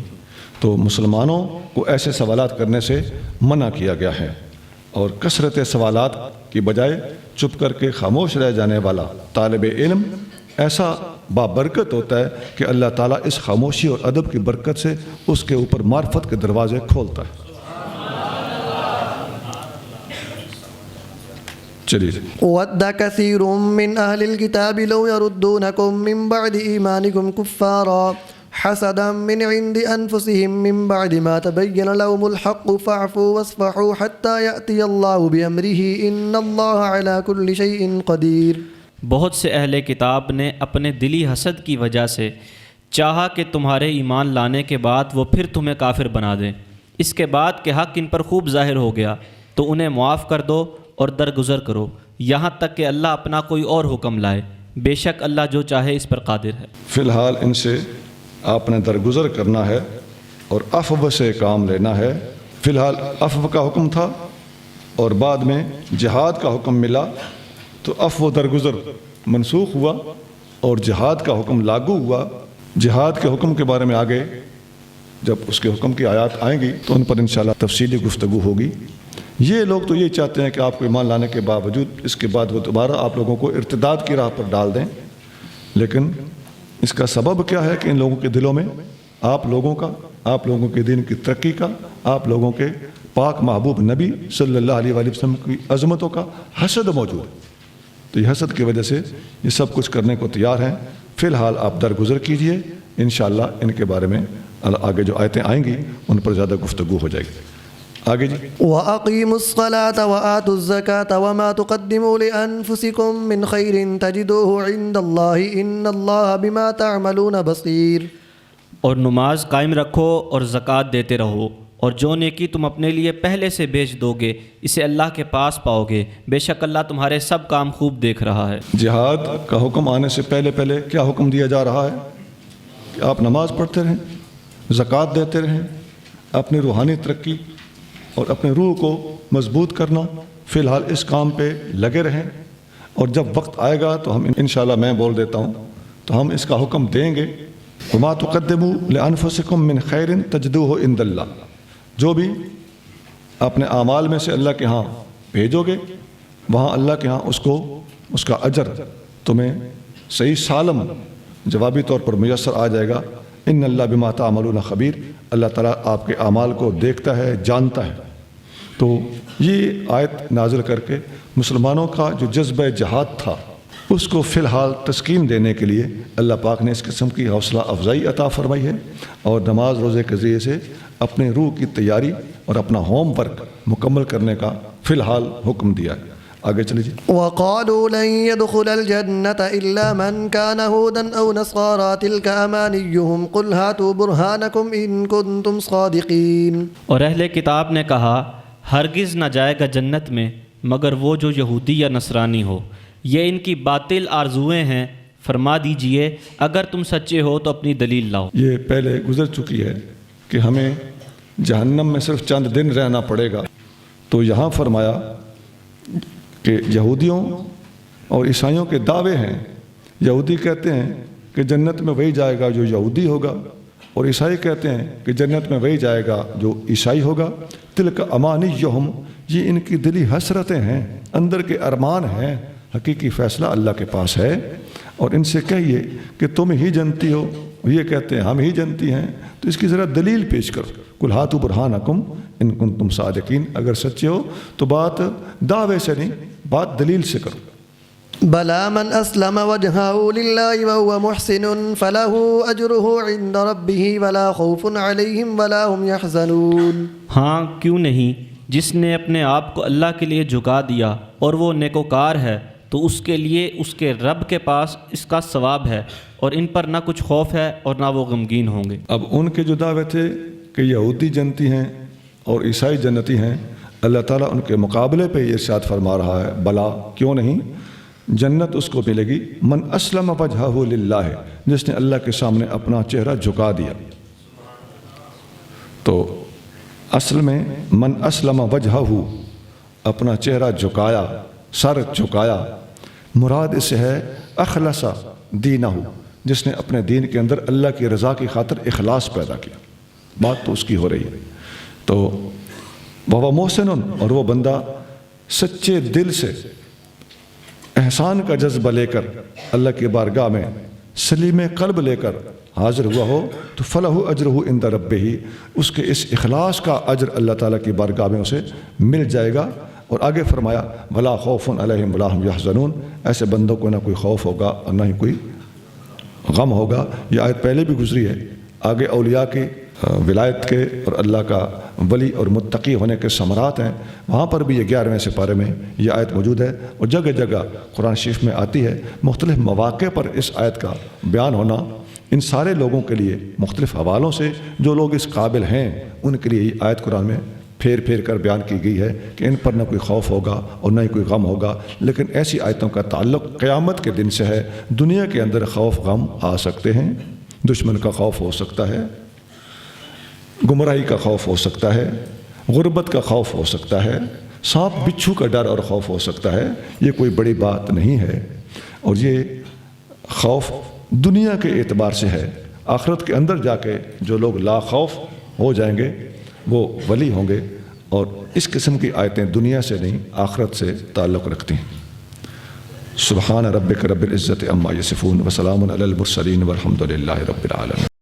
تو مسلمانوں کو ایسے سوالات کرنے سے منع کیا گیا ہے، اور کثرت سوالات کی بجائے چپ کر کے خاموش رہ جانے والا طالب علم ایسا بابرکت ہوتا ہے کہ اللہ تعالیٰ اس خاموشی اور ادب کی برکت سے اس کے اوپر معرفت کے دروازے کھولتا ہے۔ چلیے ود كثير من أهل الكتاب لو يردونكم من بعد إيمانكم كفارا حسدا من عند أنفسهم من بعد ما تبين لهم الحق فاعفوا واصفحوا حتى يأتي الله بأمره إن الله على كل شيء قدير۔ بہت سے اہل کتاب نے اپنے دلی حسد کی وجہ سے چاہا کہ تمہارے ایمان لانے کے بعد وہ پھر تمہیں کافر بنا دیں، اس کے بعد کہ حق ان پر خوب ظاہر ہو گیا تو انہیں معاف کر دو اور درگزر کرو یہاں تک کہ اللہ اپنا کوئی اور حکم لائے، بے شک اللہ جو چاہے اس پر قادر ہے۔ فی الحال ان سے آپ نے درگزر کرنا ہے اور عفو سے کام لینا ہے۔ فی الحال عفو کا حکم تھا اور بعد میں جہاد کا حکم ملا تو عفو درگزر منسوخ ہوا اور جہاد کا حکم لاگو ہوا۔ جہاد کے حکم کے بارے میں آگے جب اس کے حکم کی آیات آئیں گی تو ان پر انشاءاللہ تفصیلی گفتگو ہوگی۔ یہ لوگ تو یہ چاہتے ہیں کہ آپ کو ایمان لانے کے باوجود اس کے بعد وہ دوبارہ آپ لوگوں کو ارتداد کی راہ پر ڈال دیں، لیکن اس کا سبب کیا ہے کہ ان لوگوں کے دلوں میں آپ لوگوں کا، آپ لوگوں کے دین کی ترقی کا، آپ لوگوں کے پاک محبوب نبی صلی اللہ علیہ وآلہ وسلم کی عظمتوں کا حسد موجود ہے۔ تو یہ حسد کی وجہ سے یہ سب کچھ کرنے کو تیار ہیں۔ فی الحال آپ درگزر کیجئے، انشاءاللہ ان کے بارے میں آگے جو آیتیں آئیں گی ان پر زیادہ گفتگو ہو جائے گی۔ آگے جی۔ وَأَقِيمُوا الصَّلَاةَ وَآتُوا الزَّكَاةَ وَمَا تُقَدِّمُوا لِأَنفُسِكُم مِّنْ خَيْرٍ تَجِدُوهُ عِندَ اللَّهِ إِنَّ اللَّهَ بِمَا تَعْمَلُونَ بَصِيرٌ۔ اور نماز قائم رکھو اور زکوٰۃ دیتے رہو، اور جو نیکی تم اپنے لیے پہلے سے بیچ دو گے اسے اللہ کے پاس پاؤ گے، بے شک اللہ تمہارے سب کام خوب دیکھ رہا ہے۔ جہاد کا حکم آنے سے پہلے کیا حکم دیا جا رہا ہے کہ آپ نماز پڑھتے رہیں، زکوٰۃ دیتے رہیں، اپنی روحانی ترقی اور اپنے روح کو مضبوط کرنا، فی الحال اس کام پہ لگے رہیں، اور جب وقت آئے گا تو ہم انشاءاللہ میں بول دیتا ہوں تو ہم اس کا حکم دیں گے۔ وما تقدموا لانفسکم من خیر تجدوہ عند اللہ، جو بھی اپنے اعمال میں سے اللہ کے ہاں بھیجو گے وہاں اللہ کے ہاں اس کا اجر تمہیں صحیح سالم جوابی طور پر میسر آ جائے گا۔ ان اللہ بما تعملون خبیر، اللہ تعالیٰ آپ کے اعمال کو دیکھتا ہے، جانتا ہے۔ تو یہ آیت نازل کر کے مسلمانوں کا جو جذبہ جہاد تھا اس کو فی الحال تسکین دینے کے لیے اللہ پاک نے اس قسم کی حوصلہ افزائی عطا فرمائی ہے، اور نماز روزے کے ذریعے سے اپنے روح کی تیاری اور اپنا ہوم ورک مکمل کرنے کا فی الحال حکم دیا ہے۔ آگے چلیے۔ وقالوا لن يدخل الجنة إلا من كان هودا أو نصارى تلك أمانيهم قل هاتوا برهانكم إن كنتم صادقين۔ اور اہل کتاب نے کہا ہرگز نہ جائے گا جنت میں مگر وہ جو یہودی یا نصرانی ہو، یہ ان کی باطل آرزویں ہیں، فرما دیجئے اگر تم سچے ہو تو اپنی دلیل لاؤ۔ یہ پہلے گزر چکی ہے کہ ہمیں جہنم میں صرف چند دن رہنا پڑے گا، تو یہاں فرمایا کہ یہودیوں اور عیسائیوں کے دعوے ہیں۔ یہودی کہتے ہیں کہ جنت میں وہی جائے گا جو یہودی ہوگا، اور عیسائی کہتے ہیں کہ جنت میں وہی جائے گا جو عیسائی ہوگا۔ تلک امانیہم، یہ ان کی دلی حسرتیں ہیں، اندر کے ارمان ہیں، حقیقی فیصلہ اللہ کے پاس ہے۔ اور ان سے کہیے کہ تم ہی جنتی ہو، یہ کہتے ہیں ہم ہی جنتی ہیں، تو اس کی ذرا دلیل پیش کرو۔ قل ہاتوا برہانکم ان کنتم صادقین، اگر سچے ہو تو بات دعوے سے نہیں، بات دلیل سے کرو۔ بلى من أسلم وجهه لله وهو محسن فله أجره عند ربه ولا خوف عليهم ولا هم يحزنون۔ ہاں کیوں نہیں، جس نے اپنے آپ کو اللہ کے لیے جھکا دیا اور وہ نیکوکار ہے تو اس کے لیے اس کے رب کے پاس اس کا ثواب ہے، اور ان پر نہ کچھ خوف ہے اور نہ وہ غمگین ہوں گے۔ اب ان کے جو دعوے تھے کہ یہودی جنتی ہیں اور عیسائی جنتی ہیں، اللہ تعالیٰ ان کے مقابلے پہ یہ ارشاد فرما رہا ہے بلا کیوں نہیں، جنت اس کو ملے گی من اسلم وجہہ للہ، جس نے اللہ کے سامنے اپنا چہرہ جھکا دیا۔ تو اصل میں من اسلم وجہہ، اپنا چہرہ جھکایا، سر جھکایا، مراد اس سے ہے اخلص دینہ، جس نے اپنے دین کے اندر اللہ کی رضا کی خاطر اخلاص پیدا کیا۔ بات تو اس کی ہو رہی ہے۔ تو وہ محسن، اور وہ بندہ سچے دل سے احسان کا جذبہ لے کر اللہ کی بارگاہ میں سلیم قلب لے کر حاضر ہوا ہو تو فلہ اجرہ عند ربہ، اس کے اس اخلاص کا اجر اللہ تعالیٰ کی بارگاہ میں اسے مل جائے گا۔ اور آگے فرمایا ولا خوف علیہم ولا هم یحزنون، ایسے بندوں کو نہ کوئی خوف ہوگا اور نہ ہی کوئی غم ہوگا۔ یہ آیت پہلے بھی گزری ہے، آگے اولیاء کی ولایت کے اور اللہ کا ولی اور متقی ہونے کے ثمرات ہیں، وہاں پر بھی یہ 11ویں سپارے میں یہ آیت موجود ہے، اور جگہ جگہ قرآن شریف میں آتی ہے۔ مختلف مواقع پر اس آیت کا بیان ہونا ان سارے لوگوں کے لیے مختلف حوالوں سے جو لوگ اس قابل ہیں ان کے لیے یہ آیت قرآن میں پھیر پھیر کر بیان کی گئی ہے کہ ان پر نہ کوئی خوف ہوگا اور نہ ہی کوئی غم ہوگا۔ لیکن ایسی آیتوں کا تعلق قیامت کے دن سے ہے۔ دنیا کے اندر خوف غم آ سکتے ہیں، دشمن کا خوف ہو سکتا ہے، گمراہی کا خوف ہو سکتا ہے، غربت کا خوف ہو سکتا ہے، سانپ بچھو کا ڈر اور خوف ہو سکتا ہے۔ یہ کوئی بڑی بات نہیں ہے، اور یہ خوف دنیا کے اعتبار سے ہے۔ آخرت کے اندر جا کے جو لوگ لا خوف ہو جائیں گے وہ ولی ہوں گے، اور اس قسم کی آیتیں دنیا سے نہیں آخرت سے تعلق رکھتی ہیں۔ سبحان ربک رب العزت عما یصفون وسلام علی المرسلین والحمد للہ رب العالمین۔